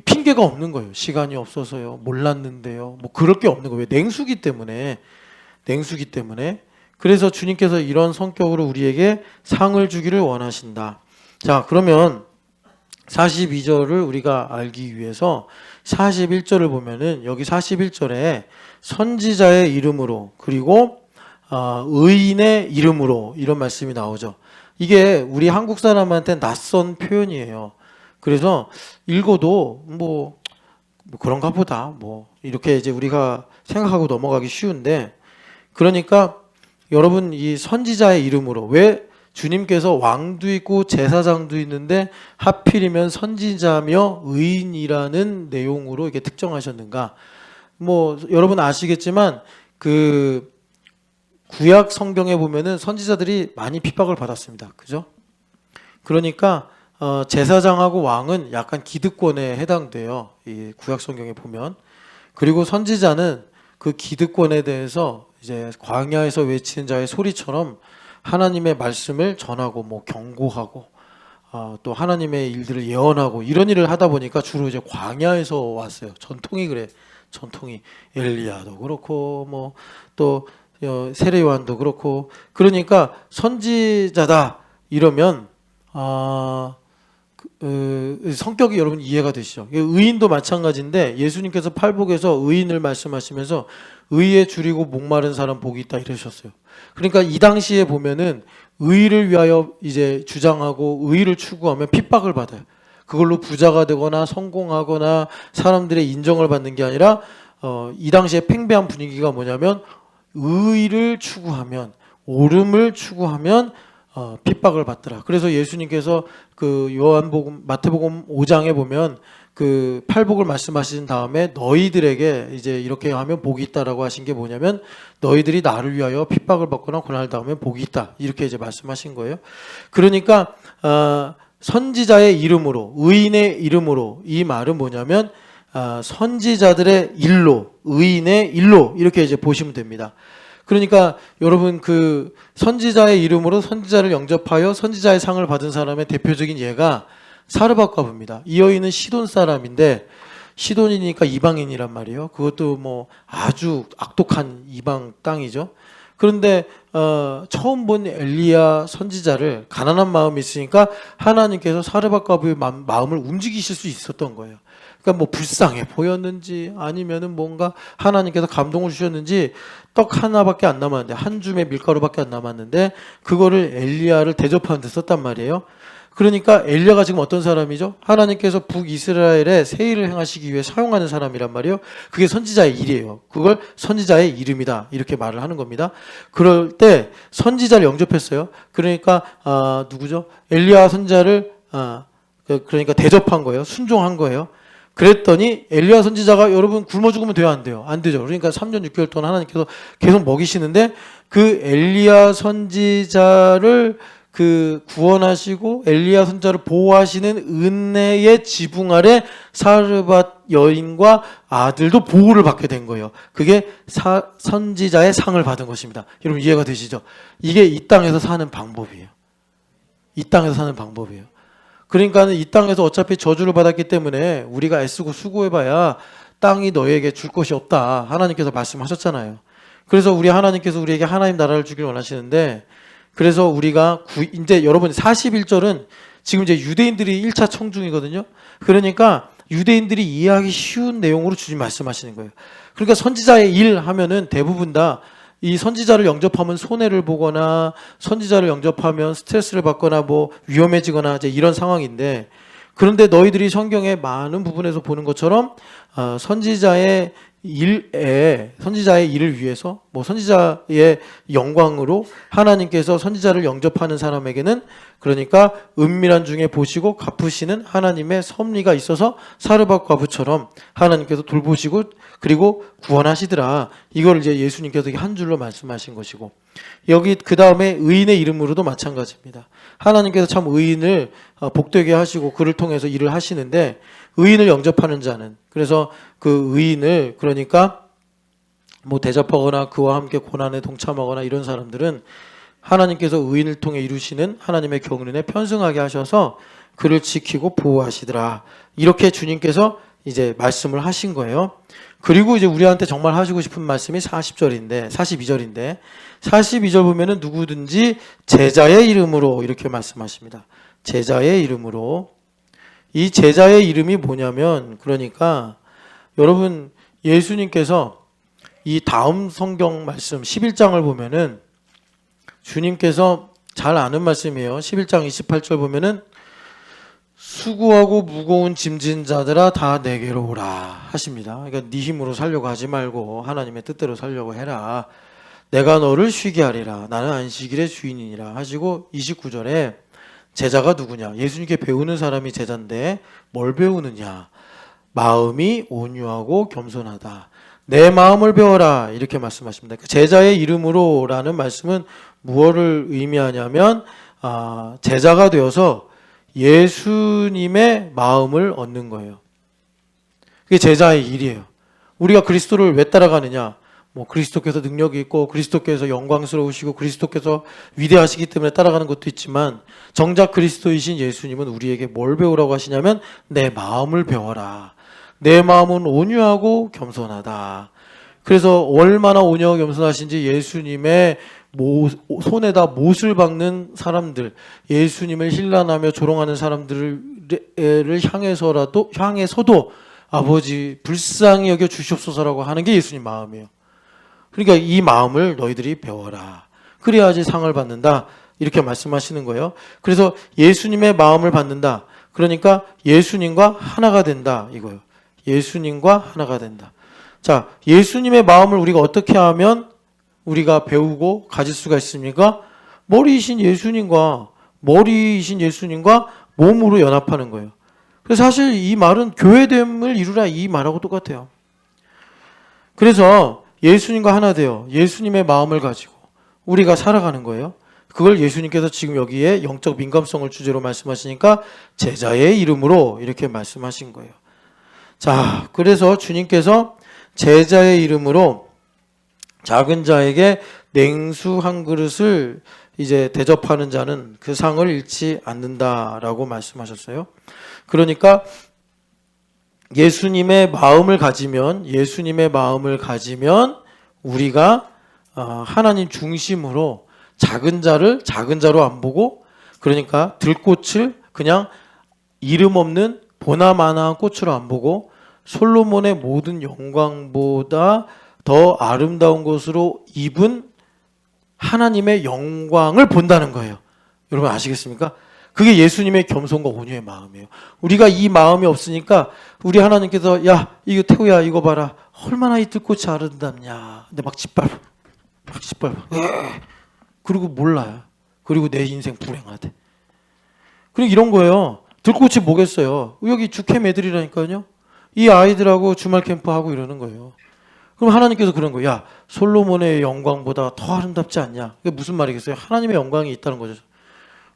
Speaker 1: 핑계가 없는 거예요. 시간이 없어서요. 몰랐는데요. 뭐 그럴 게 없는 거예요. 왜? 냉수기 때문에. 그래서 주님께서 이런 성격으로 우리에게 상을 주기를 원하신다. 자, 그러면 42절을 우리가 알기 위해서 41절을 보면은 여기 41절에 선지자의 이름으로 그리고 의인의 이름으로 이런 말씀이 나오죠. 이게 우리 한국 사람한테 낯선 표현이에요. 그래서 읽어도 뭐 그런가 보다 뭐 이렇게 이제 우리가 생각하고 넘어가기 쉬운데, 그러니까 여러분 이 선지자의 이름으로, 왜 주님께서 왕도 있고 제사장도 있는데 하필이면 선지자며 의인이라는 내용으로 이렇게 특정하셨는가? 뭐 여러분 아시겠지만 그 구약 성경에 보면은 선지자들이 많이 핍박을 받았습니다. 그죠? 그러니까 제사장하고 왕은 약간 기득권에 해당돼요. 이 구약 성경에 보면. 그리고 선지자는 그 기득권에 대해서 이제 광야에서 외치는 자의 소리처럼 하나님의 말씀을 전하고 뭐 경고하고 또 하나님의 일들을 예언하고 이런 일을 하다 보니까 주로 이제 광야에서 왔어요. 전통이 그래. 전통이 엘리야도 그렇고 뭐 또 세례 요한도 그렇고, 그러니까 선지자다 이러면 성격이 여러분 이해가 되시죠? 의인도 마찬가지인데 예수님께서 팔복에서 의인을 말씀하시면서 의에 줄이고 목마른 사람 복이 있다 이러셨어요. 그러니까 이 당시에 보면은 의를 위하여 이제 주장하고 의를 추구하면 핍박을 받아요. 그걸로 부자가 되거나 성공하거나 사람들의 인정을 받는 게 아니라 이 당시에 팽배한 분위기가 뭐냐면 의를 추구하면, 옳음을 추구하면 핍박을 받더라. 그래서 예수님께서 그 요한복음 마태복음 5장에 보면 그 팔복을 말씀하신 다음에 너희들에게 이제 이렇게 하면 복이 있다라고 하신 게 뭐냐면 너희들이 나를 위하여 핍박을 받거나 고난을 당하면 복이 있다 이렇게 이제 말씀하신 거예요. 그러니까 선지자의 이름으로, 의인의 이름으로, 이 말은 뭐냐면 선지자들의 일로, 의인의 일로 이렇게 이제 보시면 됩니다. 그러니까 여러분 그 선지자의 이름으로 선지자를 영접하여 선지자의 상을 받은 사람의 대표적인 예가 사르밧과부입니다. 이 여인은 시돈 사람인데 시돈이니까 이방인이란 말이에요. 그것도 뭐 아주 악독한 이방 땅이죠. 그런데 처음 본 엘리야 선지자를 가난한 마음이 있으니까 하나님께서 사르밧과부의 마음을 움직이실 수 있었던 거예요. 그러니까 뭐 불쌍해 보였는지 아니면은 뭔가 하나님께서 감동을 주셨는지 떡 하나밖에 안 남았는데, 한 줌의 밀가루밖에 안 남았는데 그거를 엘리야를 대접하는 데 썼단 말이에요. 그러니까 엘리야가 지금 어떤 사람이죠? 하나님께서 북이스라엘에 세일을 행하시기 위해 사용하는 사람이란 말이에요. 그게 선지자의 일이에요. 그걸 선지자의 이름이다 이렇게 말을 하는 겁니다. 그럴 때 선지자를 영접했어요. 그러니까 누구죠? 엘리야 선지자를 그러니까 대접한 거예요. 순종한 거예요. 그랬더니 엘리야 선지자가 여러분 굶어 죽으면 돼요, 안 돼요? 안 되죠. 그러니까 3년 6개월 동안 하나님께서 계속 먹이시는데 그 엘리야 선지자를 구원하시고 엘리야 선지자를 보호하시는 은혜의 지붕 아래 사르밧 여인과 아들도 보호를 받게 된 거예요. 그게 선지자의 상을 받은 것입니다. 여러분 이해가 되시죠? 이게 이 땅에서 사는 방법이에요. 이 땅에서 사는 방법이에요. 그러니까는 이 땅에서 어차피 저주를 받았기 때문에 우리가 애쓰고 수고해봐야 땅이 너에게 줄 것이 없다. 하나님께서 말씀하셨잖아요. 그래서 하나님께서 우리에게 하나님 나라를 주길 원하시는데, 그래서 우리가 이제 여러분 41절은 지금 이제 유대인들이 1차 청중이거든요. 그러니까 유대인들이 이해하기 쉬운 내용으로 주님 말씀하시는 거예요. 그러니까 선지자의 일 하면은 대부분 다 이 선지자를 영접하면 손해를 보거나 선지자를 영접하면 스트레스를 받거나 뭐 위험해지거나 이제 이런 상황인데, 그런데 너희들이 성경의 많은 부분에서 보는 것처럼 선지자의 일을 위해서 뭐 선지자의 영광으로 하나님께서 선지자를 영접하는 사람에게는 그러니까 은밀한 중에 보시고 갚으시는 하나님의 섭리가 있어서 사르밧 과부처럼 하나님께서 돌보시고 그리고 구원하시더라. 이걸 이제 예수님께서 한 줄로 말씀하신 것이고, 여기 그 다음에 의인의 이름으로도 마찬가지입니다. 하나님께서 참 의인을 복되게 하시고 그를 통해서 일을 하시는데, 의인을 영접하는 자는, 그래서 그 의인을 그러니까 뭐 대접하거나 그와 함께 고난에 동참하거나 이런 사람들은 하나님께서 의인을 통해 이루시는 하나님의 경륜에 편승하게 하셔서 그를 지키고 보호하시더라. 이렇게 주님께서 이제 말씀을 하신 거예요. 그리고 이제 우리한테 정말 하시고 싶은 말씀이 42절인데 42절 보면은 누구든지 제자의 이름으로 이렇게 말씀하십니다. 제자의 이름으로. 이 제자의 이름이 뭐냐면, 그러니까 여러분 예수님께서 이 다음 성경 말씀 11장을 보면은 주님께서 잘 아는 말씀이에요. 11장 28절 보면은 수고하고 무거운 짐진 자들아 다 내게로 오라 하십니다. 그러니까 네 힘으로 살려고 하지 말고 하나님의 뜻대로 살려고 해라. 내가 너를 쉬게 하리라. 나는 안식일의 주인이니라 하시고, 29절에 제자가 누구냐? 예수님께 배우는 사람이 제자인데 뭘 배우느냐? 마음이 온유하고 겸손하다. 내 마음을 배워라 이렇게 말씀하십니다. 제자의 이름으로라는 말씀은 무엇을 의미하냐면 제자가 되어서 예수님의 마음을 얻는 거예요. 그게 제자의 일이에요. 우리가 그리스도를 왜 따라가느냐? 뭐 그리스도께서 능력이 있고 그리스도께서 영광스러우시고 그리스도께서 위대하시기 때문에 따라가는 것도 있지만, 정작 그리스도이신 예수님은 우리에게 뭘 배우라고 하시냐면 내 마음을 배워라. 내 마음은 온유하고 겸손하다. 그래서 얼마나 온유하고 겸손하신지 예수님의 손에다 못을 박는 사람들, 예수님을 힐난하며 조롱하는 사람들을 향해서도 아버지 불쌍히 여겨 주시옵소서라고 하는 게 예수님 마음이에요. 그러니까 이 마음을 너희들이 배워라. 그래야지 상을 받는다. 이렇게 말씀하시는 거예요. 그래서 예수님의 마음을 받는다. 그러니까 예수님과 하나가 된다. 이거예요. 예수님과 하나가 된다. 자, 예수님의 마음을 우리가 어떻게 하면 우리가 배우고 가질 수가 있습니까? 머리이신 예수님과 몸으로 연합하는 거예요. 그래서 사실 이 말은 교회됨을 이루라 이 말하고 똑같아요. 그래서 예수님과 하나 되어 예수님의 마음을 가지고 우리가 살아가는 거예요. 그걸 예수님께서 지금 여기에 영적 민감성을 주제로 말씀하시니까 제자의 이름으로 이렇게 말씀하신 거예요. 자, 그래서 주님께서 제자의 이름으로 작은 자에게 냉수 한 그릇을 이제 대접하는 자는 그 상을 잃지 않는다라고 말씀하셨어요. 그러니까 예수님의 마음을 가지면 우리가 하나님 중심으로 작은 자를 작은 자로 안 보고, 그러니까 들꽃을 그냥 이름 없는 보나마나한 꽃으로 안 보고 솔로몬의 모든 영광보다 더 아름다운 것으로 입은 하나님의 영광을 본다는 거예요. 여러분 아시겠습니까? 그게 예수님의 겸손과 온유의 마음이에요. 우리가 이 마음이 없으니까 우리 하나님께서 야 이거 태우야 이거 봐라 얼마나 이 들꽃이 아름답냐. 근데 막 짓밟아. 그리고 몰라요. 그리고 내 인생 불행하대. 그리고 이런 거예요. 들꽃이 뭐겠어요. 여기 주캠 애들이라니까요. 이 아이들하고 주말 캠프하고 이러는 거예요. 그럼 하나님께서 그런 거예요. 야 솔로몬의 영광보다 더 아름답지 않냐. 그게 무슨 말이겠어요. 하나님의 영광이 있다는 거죠.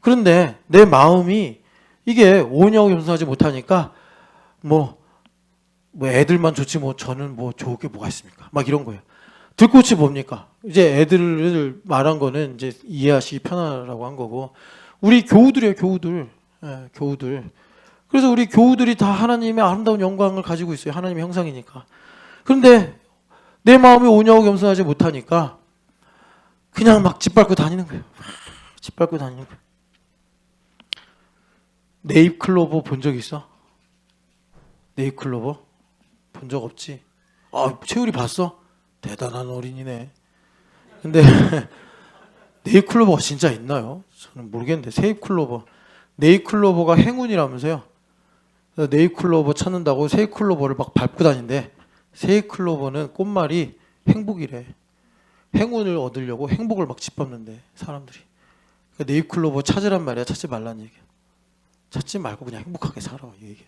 Speaker 1: 그런데 내 마음이 이게 오냐고 겸손하지 못하니까 뭐 애들만 좋지 뭐 저는 뭐 좋을 게 뭐가 있습니까? 막 이런 거예요. 들꽃이 뭡니까? 이제 애들을 말한 거는 이제 이해하시기 편하라고 한 거고 우리 교우들이에요. 교우들. 예, 교우들. 그래서 우리 교우들이 다 하나님의 아름다운 영광을 가지고 있어요. 하나님의 형상이니까. 그런데 내 마음이 오냐고 겸손하지 못하니까 그냥 막 짓밟고 다니는 거예요. 짓밟고 다니는 거예요. 네잎클로버 본 적 있어? 네잎클로버? 본 적 없지? 아, 채울이 봤어? 대단한 어린이네. 근데 네잎클로버가 진짜 있나요? 저는 모르겠는데 세잎클로버. 네잎클로버가 행운이라면서요. 네잎클로버 찾는다고 세잎클로버를 막 밟고 다닌대. 세잎클로버는 꽃말이 행복이래. 행운을 얻으려고 행복을 막 짓밟는데 사람들이. 그러니까 네잎클로버 찾으란 말이야. 찾지 말란 얘기야. 찾지 말고 그냥 행복하게 살아. 이 얘기.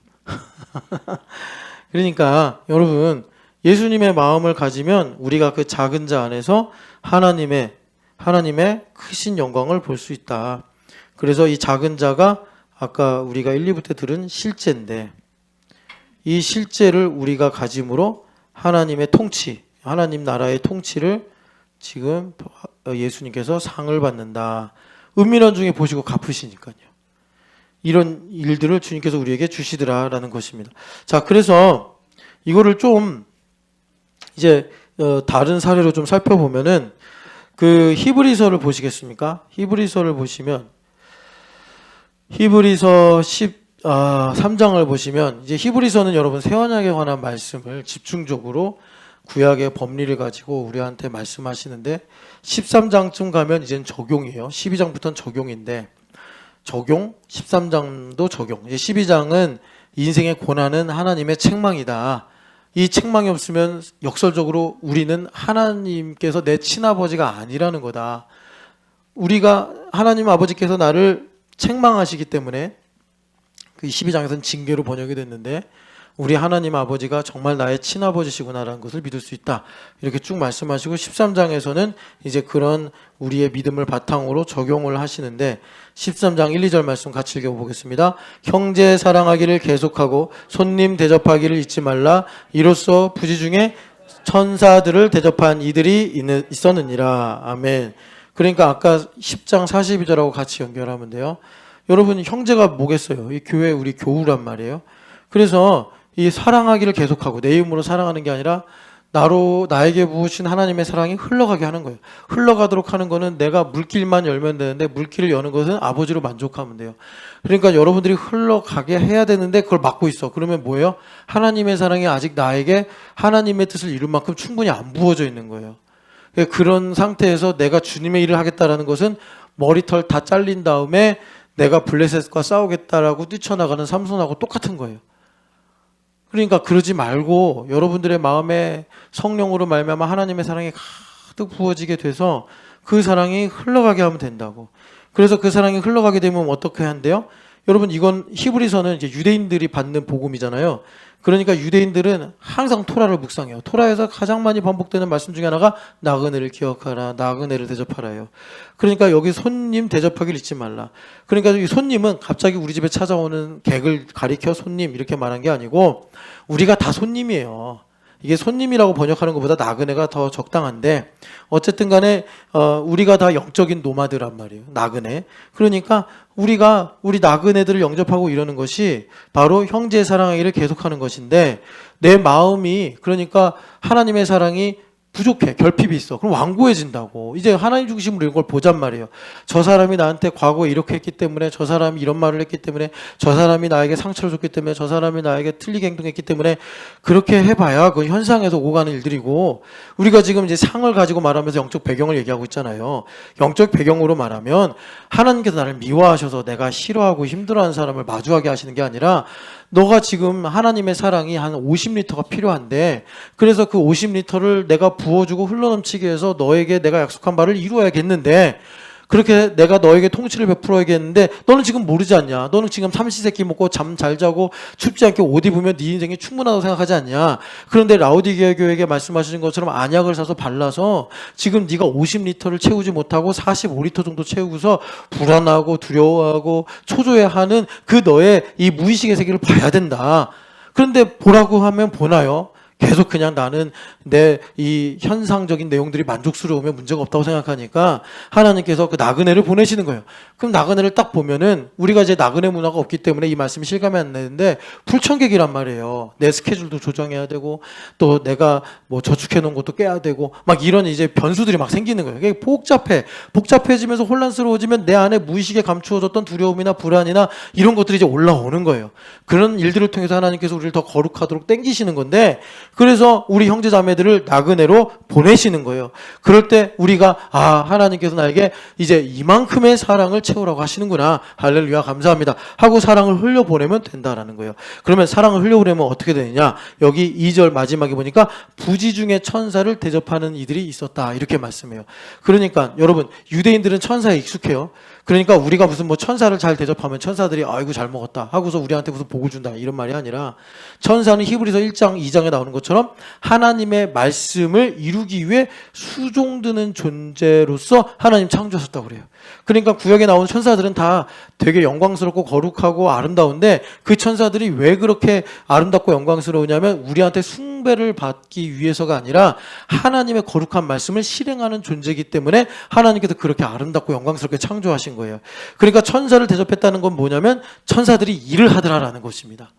Speaker 1: 그러니까 여러분 예수님의 마음을 가지면 우리가 그 작은 자 안에서 하나님의 크신 영광을 볼 수 있다. 그래서 이 작은 자가 아까 우리가 1, 2부 때 들은 실제인데 이 실제를 우리가 가짐으로 하나님의 통치, 하나님 나라의 통치를 지금 예수님께서 상을 받는다. 은밀한 중에 보시고 갚으시니까요. 이런 일들을 주님께서 우리에게 주시더라라는 것입니다. 자, 그래서 이거를 좀 이제 다른 사례로 좀 살펴보면은 그 히브리서를 보시겠습니까? 히브리서를 보시면 히브리서 13장을 보시면 이제 히브리서는 여러분 새 언약에 관한 말씀을 집중적으로 구약의 법리를 가지고 우리한테 말씀하시는데 13장쯤 가면 이제는 적용이에요. 12장부터는 적용인데 적용, 13장도 적용. 이제 12장은 인생의 고난은 하나님의 책망이다. 이 책망이 없으면 역설적으로 우리는 하나님께서 내 친아버지가 아니라는 거다. 우리가 하나님 아버지께서 나를 책망하시기 때문에 그 12장에서는 징계로 번역이 됐는데 우리 하나님 아버지가 정말 나의 친아버지시구나라는 것을 믿을 수 있다. 이렇게 쭉 말씀하시고 13장에서는 이제 그런 우리의 믿음을 바탕으로 적용을 하시는데 13장 1, 2절 말씀 같이 읽어보겠습니다. 형제 사랑하기를 계속하고 손님 대접하기를 잊지 말라. 이로써 부지 중에 천사들을 대접한 이들이 있었느니라. 아멘. 그러니까 아까 10장 42절하고 같이 연결하면 돼요. 여러분 형제가 뭐겠어요? 이 교회 우리 교우란 말이에요. 그래서 이 사랑하기를 계속하고 내 이름으로 사랑하는 게 아니라 나에게 부으신 하나님의 사랑이 흘러가게 하는 거예요. 흘러가도록 하는 거는 내가 물길만 열면 되는데 물길을 여는 것은 아버지로 만족하면 돼요. 그러니까 여러분들이 흘러가게 해야 되는데 그걸 막고 있어. 그러면 뭐예요? 하나님의 사랑이 아직 나에게 하나님의 뜻을 이룰 만큼 충분히 안 부어져 있는 거예요. 그런 상태에서 내가 주님의 일을 하겠다라는 것은 머리털 다 잘린 다음에 내가 블레셋과 싸우겠다라고 뛰쳐나가는 삼손하고 똑같은 거예요. 그러니까 그러지 말고 여러분들의 마음에 성령으로 말미암아 하나님의 사랑이 가득 부어지게 돼서 그 사랑이 흘러가게 하면 된다고. 그래서 그 사랑이 흘러가게 되면 어떻게 한대요? 여러분 이건 히브리서는 이제 유대인들이 받는 복음이잖아요. 그러니까 유대인들은 항상 토라를 묵상해요. 토라에서 가장 많이 반복되는 말씀 중에 하나가 나그네를 기억하라, 나그네를 대접하라요. 그러니까 여기 손님 대접하기를 잊지 말라. 그러니까 이 손님은 갑자기 우리 집에 찾아오는 객을 가리켜 손님 이렇게 말한 게 아니고 우리가 다 손님이에요. 이게 손님이라고 번역하는 것보다 나그네가 더 적당한데 어쨌든 간에 우리가 다 영적인 노마드란 말이에요. 나그네. 그러니까 우리 나그네들을 영접하고 이러는 것이 바로 형제의 사랑하기를 계속하는 것인데 내 마음이 그러니까 하나님의 사랑이 부족해. 결핍이 있어. 그럼 완고해진다고. 이제 하나님 중심으로 이런 걸 보잔 말이에요. 저 사람이 나한테 과거에 이렇게 했기 때문에, 저 사람이 이런 말을 했기 때문에, 저 사람이 나에게 상처를 줬기 때문에, 저 사람이 나에게 틀리게 행동했기 때문에 그렇게 해봐야 그 현상에서 오가는 일들이고, 우리가 지금 이제 상을 가지고 말하면서 영적 배경을 얘기하고 있잖아요. 영적 배경으로 말하면 하나님께서 나를 미워하셔서 내가 싫어하고 힘들어하는 사람을 마주하게 하시는 게 아니라, 너가 지금 하나님의 사랑이 한 50리터가 필요한데, 그래서 그 50리터를 내가 부어주고 흘러넘치게 해서 너에게 내가 약속한 바를 이루어야겠는데, 그렇게 내가 너에게 통치를 베풀어야겠는데 너는 지금 모르지 않냐? 너는 지금 삼시세끼 먹고 잠 잘 자고 춥지 않게 옷 입으면 네 인생이 충분하다고 생각하지 않냐? 그런데 라오디게아 교회에게 말씀하시는 것처럼 안약을 사서 발라서 지금 네가 50리터를 채우지 못하고 45리터 정도 채우고서 불안하고 두려워하고 초조해하는 그 너의 이 무의식의 세계를 봐야 된다. 그런데 보라고 하면 보나요? 계속 그냥 나는 내 이 현상적인 내용들이 만족스러우면 문제가 없다고 생각하니까 하나님께서 그 나그네를 보내시는 거예요. 그럼 나그네를 딱 보면은 우리가 이제 나그네 문화가 없기 때문에 이 말씀이 실감이 안 나는데 풀천객이란 말이에요. 내 스케줄도 조정해야 되고 또 내가 뭐 저축해 놓은 것도 깨야 되고 막 이런 이제 변수들이 막 생기는 거예요. 이게 복잡해지면서 혼란스러워지면 내 안에 무의식에 감추어졌던 두려움이나 불안이나 이런 것들이 이제 올라오는 거예요. 그런 일들을 통해서 하나님께서 우리를 더 거룩하도록 땡기시는 건데, 그래서 우리 형제 자매들을 나그네로 보내시는 거예요. 그럴 때 우리가 하나님께서 나에게 이제 이만큼의 사랑을 채우라고 하시는구나, 할렐루야 감사합니다 하고 사랑을 흘려보내면 된다라는 거예요. 그러면 사랑을 흘려보내면 어떻게 되느냐, 여기 2절 마지막에 보니까 부지 중에 천사를 대접하는 이들이 있었다 이렇게 말씀해요. 그러니까 여러분, 유대인들은 천사에 익숙해요. 그러니까 우리가 무슨 뭐 천사를 잘 대접하면 천사들이 아이고 잘 먹었다 하고서 우리한테 무슨 복을 준다 이런 말이 아니라, 천사는 히브리서 1장 2장에 나오는 것처럼 하나님의 말씀을 이루기 위해 수종드는 존재로서 하나님 창조하셨다고 그래요. 그러니까 구약에 나온 천사들은 다 되게 영광스럽고 거룩하고 아름다운데, 그 천사들이 왜 그렇게 아름답고 영광스러우냐면 우리한테 숭배를 받기 위해서가 아니라 하나님의 거룩한 말씀을 실행하는 존재이기 때문에 하나님께서 그렇게 아름답고 영광스럽게 창조하신 거예요. 그러니까 천사를 대접했다는 건 뭐냐면 천사들이 일을 하더라라는 것입니다.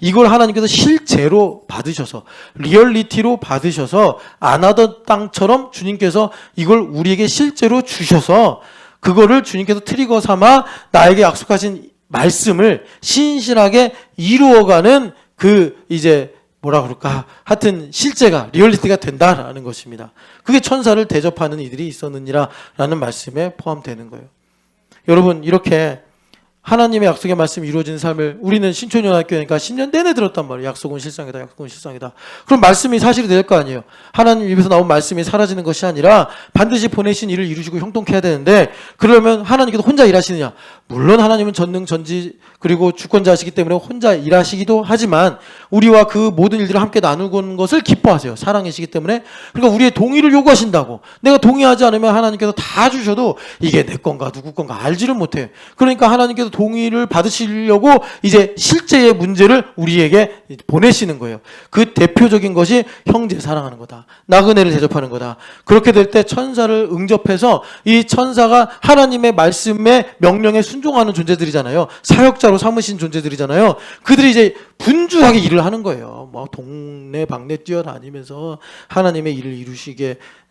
Speaker 1: 이걸 하나님께서 실제로 받으셔서, 리얼리티로 받으셔서, 안 하던 땅처럼 주님께서 이걸 우리에게 실제로 주셔서, 그거를 주님께서 트리거 삼아 나에게 약속하신 말씀을 신실하게 이루어가는 그 이제 뭐라 그럴까, 하여튼 실제가 리얼리티가 된다라는 것입니다. 그게 천사를 대접하는 이들이 있었느니라 라는 말씀에 포함되는 거예요. 여러분, 이렇게 하나님의 약속의 말씀이 이루어지는 삶을 우리는 신촌연합교회니까 10년 내내 들었단 말이에요. 약속은 실상이다, 약속은 실상이다. 그럼 말씀이 사실이 될 거 아니에요. 하나님 입에서 나온 말씀이 사라지는 것이 아니라 반드시 보내신 일을 이루시고 형통케 해야 되는데, 그러면 하나님께서 혼자 일하시느냐? 물론 하나님은 전능 전지 그리고 주권자시기 때문에 혼자 일하시기도 하지만 우리와 그 모든 일들을 함께 나누는 것을 기뻐하세요. 사랑이시기 때문에. 그러니까 우리의 동의를 요구하신다고. 내가 동의하지 않으면 하나님께서 다 주셔도 이게 내 건가 누구 건가 알지를 못해. 그러니까 하나님께서 동의를 받으시려고 이제 실제의 문제를 우리에게 보내시는 거예요. 그 대표적인 것이 형제 사랑하는 거다, 나그네를 대접하는 거다. 그렇게 될 때 천사를 응접해서 이 천사가 하나님의 말씀의 명령에 순종하는 존재들이잖아요. 사역자로 삼으신 존재들이잖아요. 그들이 이제 분주하게 일을 하는 거예요. 뭐 동네 방네 뛰어다니면서 하나님의 일을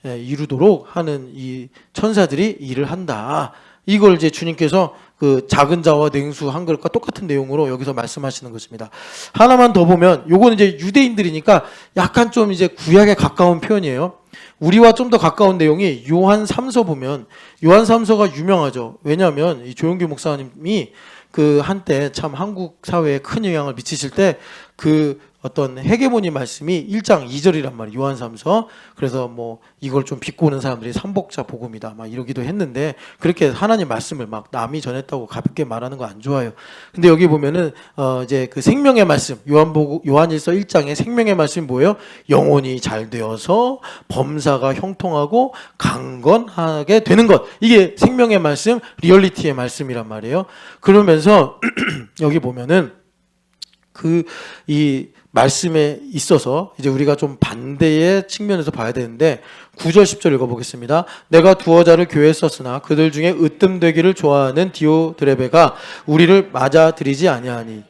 Speaker 1: 이루도록 하는 이 천사들이 일을 한다. 이걸 이제 주님께서 그 작은 자와 냉수 한 그릇과 똑같은 내용으로 여기서 말씀하시는 것입니다. 하나만 더 보면, 요거는 이제 유대인들이니까 약간 좀 이제 구약에 가까운 표현이에요. 우리와 좀 더 가까운 내용이 요한 3서 보면, 요한 3서가 유명하죠. 왜냐하면 이 조용규 목사님이 그 한때 참 한국 사회에 큰 영향을 미치실 때 그 어떤 헤게모니 말씀이 1장 2절이란 말이에요. 요한 3서. 그래서 뭐 이걸 좀 비꼬는 사람들이 삼복자 복음이다 막 이러기도 했는데, 그렇게 하나님 말씀을 막 남이 전했다고 가볍게 말하는 거 안 좋아요. 근데 여기 보면은 이제 그 생명의 말씀, 요한일서 1장의 생명의 말씀이 뭐예요? 영혼이 잘 되어서 범사가 형통하고 강건하게 되는 것. 이게 생명의 말씀, 리얼리티의 말씀이란 말이에요. 그러면서 여기 보면은 이 말씀에 있어서 이제 우리가 좀 반대의 측면에서 봐야 되는데, 9절 10절 읽어보겠습니다. 내가 두어 자를 교회에 썼으나 그들 중에 으뜸되기를 좋아하는 디오드레베가 우리를 맞아들이지 아니하니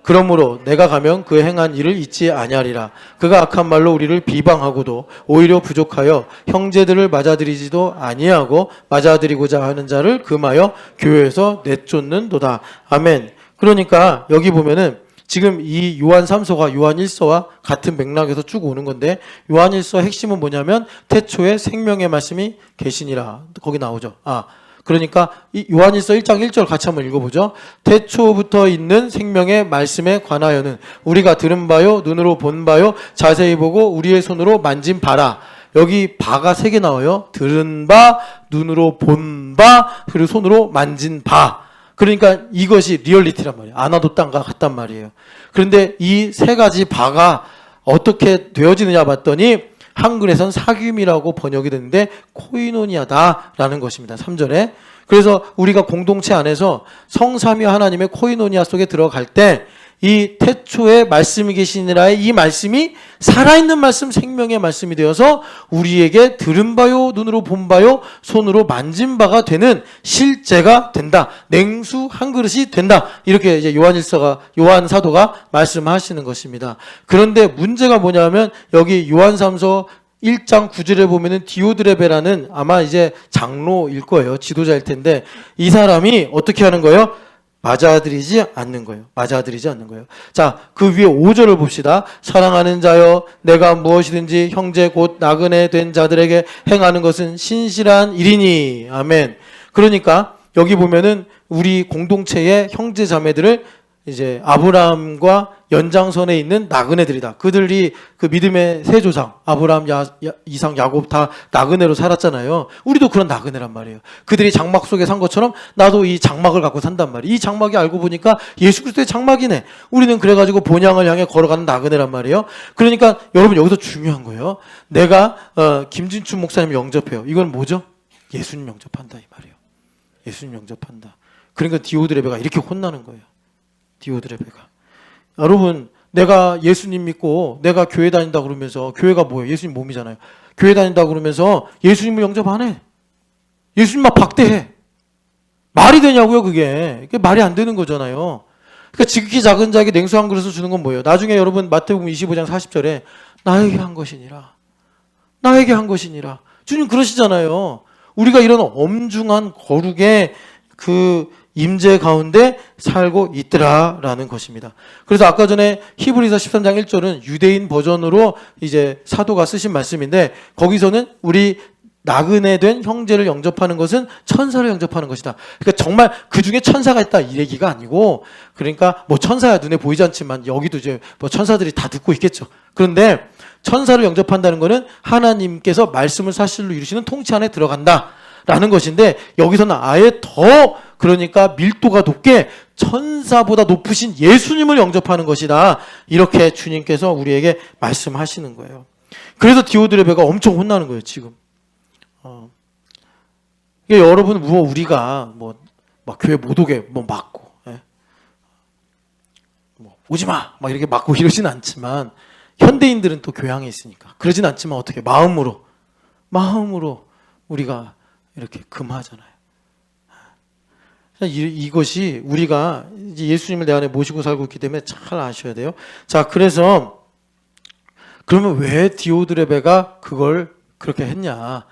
Speaker 1: 그러므로 내가 가면 그 행한 일을 잊지 아니하리라. 그가 악한 말로 우리를 비방하고도 오히려 부족하여 형제들을 맞아들이지도 아니하고 맞아들이고자 하는 자를 금하여 교회에서 내쫓는도다. 아멘. 그러니까 여기 보면은 지금 이 요한 3서가 요한 1서와 같은 맥락에서 쭉 오는 건데, 요한 1서 핵심은 뭐냐면 태초에 생명의 말씀이 계시니라. 거기 나오죠. 그러니까 이 요한일서 1장 1절 같이 한번 읽어보죠. 태초부터 있는 생명의 말씀에 관하여는 우리가 들은 바요, 눈으로 본 바요, 자세히 보고 우리의 손으로 만진 바라. 여기 바가 3개 나와요. 들은 바, 눈으로 본 바, 그리고 손으로 만진 바. 그러니까 이것이 리얼리티란 말이에요. 아나도 땅과 같단 말이에요. 그런데 이 3가지 바가 어떻게 되어지느냐 봤더니 한글에선 사귐이라고 번역이 됐는데 코이노니아다라는 것입니다. 3절에. 그래서 우리가 공동체 안에서 성삼위 하나님의 코이노니아 속에 들어갈 때 이 태초에 말씀이 계시니라의 이 말씀이 살아있는 말씀, 생명의 말씀이 되어서 우리에게 들은 바요, 눈으로 본 바요, 손으로 만진 바가 되는 실제가 된다. 냉수 한 그릇이 된다. 이렇게 이제 요한 사도가 말씀하시는 것입니다. 그런데 문제가 뭐냐면 여기 요한 3서 1장 9절에 보면은 디오드레베라는 아마 이제 장로일 거예요. 지도자일 텐데 이 사람이 어떻게 하는 거예요? 맞아들이지 않는 거예요. 맞아들이지 않는 거예요. 자, 그 위에 5절을 봅시다. 사랑하는 자여, 내가 무엇이든지 형제 곧 나그네 된 자들에게 행하는 것은 신실한 일이니. 아멘. 그러니까 여기 보면은 우리 공동체의 형제 자매들을 이제 아브라함과 연장선에 있는 나그네들이다. 그들이 그 믿음의 세 조상 아브라함, 이삭, 야곱 다 나그네로 살았잖아요. 우리도 그런 나그네란 말이에요. 그들이 장막 속에 산 것처럼 나도 이 장막을 갖고 산단 말이에요. 이 장막이 알고 보니까 예수 그리스도의 장막이네. 우리는 그래가지고 본향을 향해 걸어가는 나그네란 말이에요. 그러니까 여러분 여기서 중요한 거예요. 내가 김진춘 목사님 영접해요. 이건 뭐죠? 예수님 영접한다 이 말이에요. 예수님 영접한다. 그러니까 디오드레베가 이렇게 혼나는 거예요. 디오드레베가. 여러분, 내가 예수님 믿고 내가 교회 다닌다 그러면서, 교회가 뭐예요? 예수님 몸이잖아요. 교회 다닌다 그러면서 예수님을 영접 안 해. 예수님 막 박대해. 말이 되냐고요, 그게. 그게 말이 안 되는 거잖아요. 그러니까 지극히 작은 자에게 냉수 한 그릇을 주는 건 뭐예요? 나중에 여러분 마태복음 25장 40절에 나에게 한 것이니라. 나에게 한 것이니라. 주님 그러시잖아요. 우리가 이런 엄중한 거룩의 그 임재 가운데 살고 있더라라는 것입니다. 그래서 아까 전에 히브리서 13장 1절은 유대인 버전으로 이제 사도가 쓰신 말씀인데, 거기서는 우리 나그네 된 형제를 영접하는 것은 천사를 영접하는 것이다. 그러니까 정말 그 중에 천사가 있다 이 얘기가 아니고, 그러니까 뭐 천사야 눈에 보이지 않지만 여기도 이제 뭐 천사들이 다 듣고 있겠죠. 그런데 천사를 영접한다는 것은 하나님께서 말씀을 사실로 이루시는 통치 안에 들어간다라는 것인데, 여기서는 아예 더 그러니까 밀도가 높게 천사보다 높으신 예수님을 영접하는 것이다. 이렇게 주님께서 우리에게 말씀하시는 거예요. 그래서 디오드레베가 엄청 혼나는 거예요, 지금. 여러분, 우리가 막 교회 못 오게 막고, 오지 마! 막 이렇게 막고 이러진 않지만, 현대인들은 또 교양에 있으니까. 그러진 않지만 어떻게, 마음으로 우리가 이렇게 금하잖아요. 이것이 우리가 예수님을 내 안에 모시고 살고 있기 때문에 잘 아셔야 돼요. 자, 그래서 그러면 왜 디오드레베가 그걸 그렇게 했냐?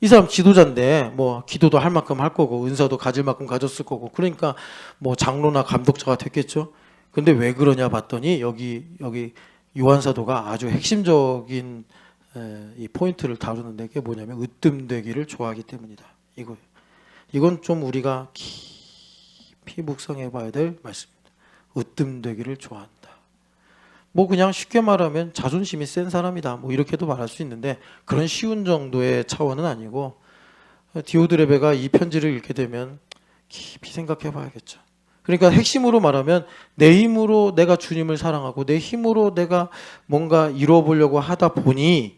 Speaker 1: 이 사람 지도자인데 뭐 기도도 할 만큼 할 거고 은사도 가질 만큼 가졌을 거고, 그러니까 뭐 장로나 감독자가 됐겠죠. 근데 왜 그러냐 봤더니 여기 요한 사도가 아주 핵심적인 이 포인트를 다루는데, 그게 뭐냐면 으뜸되기를 좋아하기 때문이다. 이거예요. 이건 좀 우리가 깊이 묵상해 봐야 될 말씀입니다. 으뜸되기를 좋아한다. 뭐 그냥 쉽게 말하면 자존심이 센 사람이다, 뭐 이렇게도 말할 수 있는데, 그런 쉬운 정도의 차원은 아니고, 디오드레베가 이 편지를 읽게 되면 깊이 생각해 봐야겠죠. 그러니까 핵심으로 말하면 내 힘으로 내가 주님을 사랑하고 내 힘으로 내가 뭔가 이루어 보려고 하다 보니,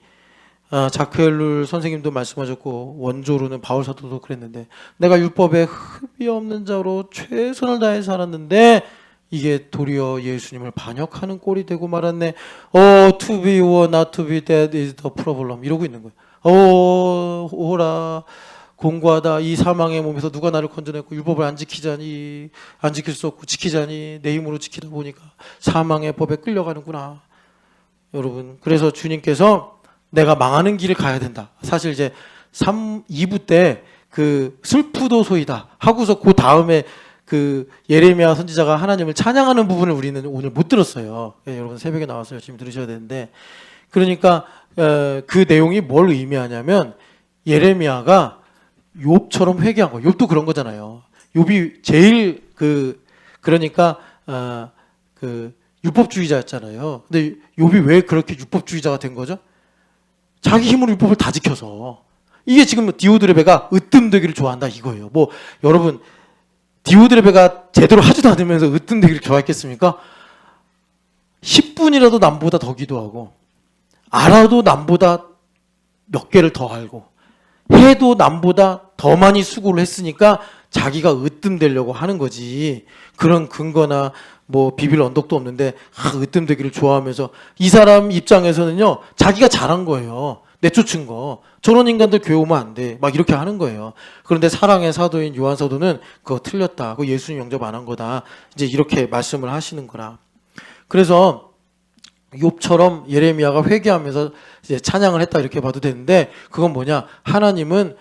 Speaker 1: 자크엘룰 선생님도 말씀하셨고 원조로는 바울 사도도 그랬는데, 내가 율법에 흠이 없는 자로 최선을 다해 살았는데 이게 도리어 예수님을 반역하는 꼴이 되고 말았네. To be or not to be, that is the problem. 이러고 있는 거예요. 오라 공고하다. 이 사망의 몸에서 누가 나를 건져냈고 율법을 안 지키자니 안 지킬 수 없고 지키자니 내 힘으로 지키다 보니까 사망의 법에 끌려가는구나. 여러분, 그래서 주님께서 내가 망하는 길을 가야 된다. 사실 이제 2부 때 그 슬프도소이다 하고서 그 다음에 그 예레미야 선지자가 하나님을 찬양하는 부분을 우리는 오늘 못 들었어요. 예, 여러분 새벽에 나와서 열심히 들으셔야 되는데, 그러니까 그 내용이 뭘 의미하냐면 예레미야가 욥처럼 회개한 거. 욥도 그런 거잖아요. 욥이 제일 그러니까 그 율법주의자였잖아요. 근데 욥이 왜 그렇게 율법주의자가 된 거죠? 자기 힘으로 율법을 다 지켜서. 이게 지금 디오드레베가 으뜸되기를 좋아한다 이거예요. 뭐 여러분, 디오드레베가 제대로 하지도 않으면서 으뜸되기를 좋아했겠습니까? 10분이라도 남보다 더 기도하고, 알아도 남보다 몇 개를 더 알고, 해도 남보다 더 많이 수고를 했으니까 자기가 으뜸되려고 하는 거지. 그런 근거나 뭐 비빌 언덕도 없는데 으뜸되기를 좋아하면서, 이 사람 입장에서는요, 자기가 잘한 거예요. 내쫓은 거. 저런 인간들 교회 오면 안 돼. 막 이렇게 하는 거예요. 그런데 사랑의 사도인 요한 사도는 그거 틀렸다. 그거 예수님 영접 안 한 거다. 이제 이렇게 말씀을 하시는 거라. 그래서 욥처럼 예레미야가 회개하면서 이제 찬양을 했다 이렇게 봐도 되는데, 그건 뭐냐? 하나님은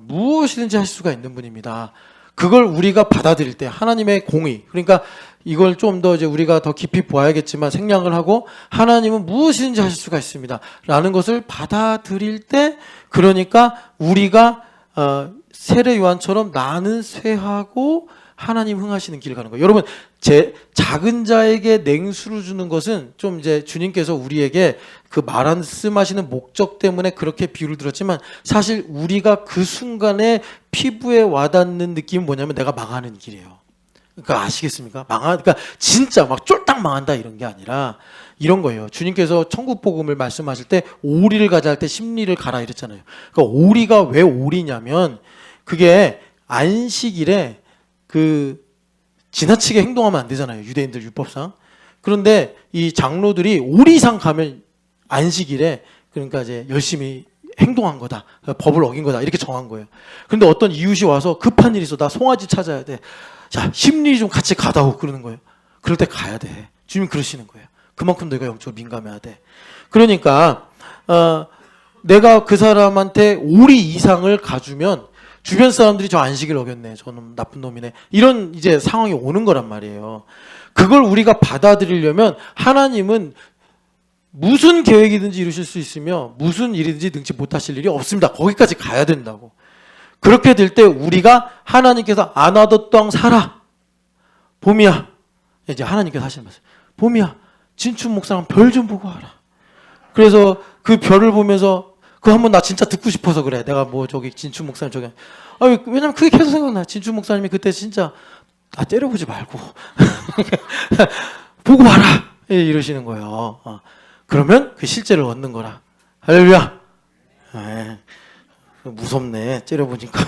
Speaker 1: 무엇이든지 하실 수가 있는 분입니다. 그걸 우리가 받아들일 때 하나님의 공의, 그러니까 이걸 좀 더 이제 우리가 더 깊이 보아야겠지만 생략을 하고, 하나님은 무엇이든지 하실 수가 있습니다 라는 것을 받아들일 때, 그러니까 우리가 세례 요한처럼 나는 쇠하고 하나님 흥하시는 길을 가는 거예요. 여러분, 제 작은 자에게 냉수를 주는 것은 좀 이제 주님께서 우리에게 그 말씀하시는 목적 때문에 그렇게 비유를 들었지만, 사실 우리가 그 순간에 피부에 와닿는 느낌은 뭐냐면 내가 망하는 길이에요. 그러니까 아시겠습니까? 그러니까 진짜 막 쫄딱 망한다 이런 게 아니라 이런 거예요. 주님께서 천국 복음을 말씀하실 때 오리를 가자 할 때 십리를 가라 이랬잖아요. 그러니까 오리가 왜 오리냐면, 그게 안식일에 지나치게 행동하면 안 되잖아요. 유대인들 율법상. 그런데 이 장로들이 오리상 가면 안식일에, 그러니까 이제 열심히 행동한 거다. 법을 어긴 거다. 이렇게 정한 거예요. 그런데 어떤 이웃이 와서 급한 일이 있어. 나 송아지 찾아야 돼. 자, 심리 좀 같이 가다 오고 그러는 거예요. 그럴 때 가야 돼. 주님 그러시는 거예요. 그만큼 내가 영적으로 민감해야 돼. 그러니까 내가 그 사람한테 오리 이상을 가주면 주변 사람들이 저 안식일 어겼네, 저놈 나쁜 놈이네, 이런 이제 상황이 오는 거란 말이에요. 그걸 우리가 받아들이려면 하나님은 무슨 계획이든지 이루실 수 있으며 무슨 일이든지 능치 못하실 일이 없습니다. 거기까지 가야 된다고. 그렇게 될 때 우리가 하나님께서 안 하던 땅 살아. 봄이야. 이제 하나님께서 하시는 말씀. 봄이야. 진춘 목사랑 별 좀 보고 와라. 그래서 그 별을 보면서 그거 한번 나 진짜 듣고 싶어서 그래. 내가 뭐 저기 진춘 목사님 저기. 왜냐면 그게 계속 생각나. 진춘 목사님이 그때 진짜 나 때려보지 말고 보고 와라. 이러시는 거예요. 그러면 그 실제를 얻는 거라. 할렐루야. 무섭네. 째려보니까.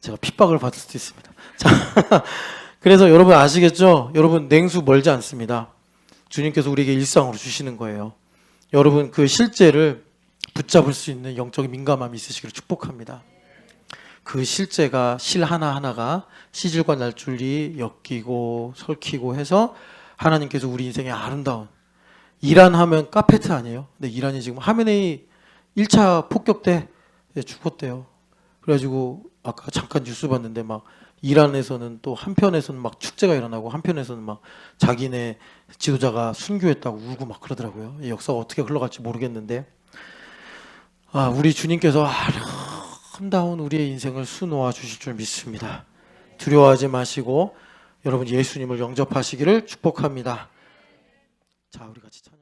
Speaker 1: 제가 핍박을 받을 수도 있습니다. 자, 그래서 여러분 아시겠죠? 여러분 냉수 멀지 않습니다. 주님께서 우리에게 일상으로 주시는 거예요. 여러분 그 실제를 붙잡을 수 있는 영적인 민감함이 있으시기를 축복합니다. 그 실제가 실 하나하나가 시질과 날줄이 엮이고 설키고 해서 하나님께서 우리 인생의 아름다운, 이란 하면 카페트 아니에요? 근데 이란이 지금 하메네이 1차 폭격 때 죽었대요. 그래가지고 아까 잠깐 뉴스 봤는데 막 이란에서는 또 한편에서는 막 축제가 일어나고 한편에서는 막 자기네 지도자가 순교했다고 울고 막 그러더라고요. 이 역사가 어떻게 흘러갈지 모르겠는데, 우리 주님께서 아름다운 우리의 인생을 수놓아 주실 줄 믿습니다. 두려워하지 마시고 여러분 예수님을 영접하시기를 축복합니다. 자, 우리 같이 찬양.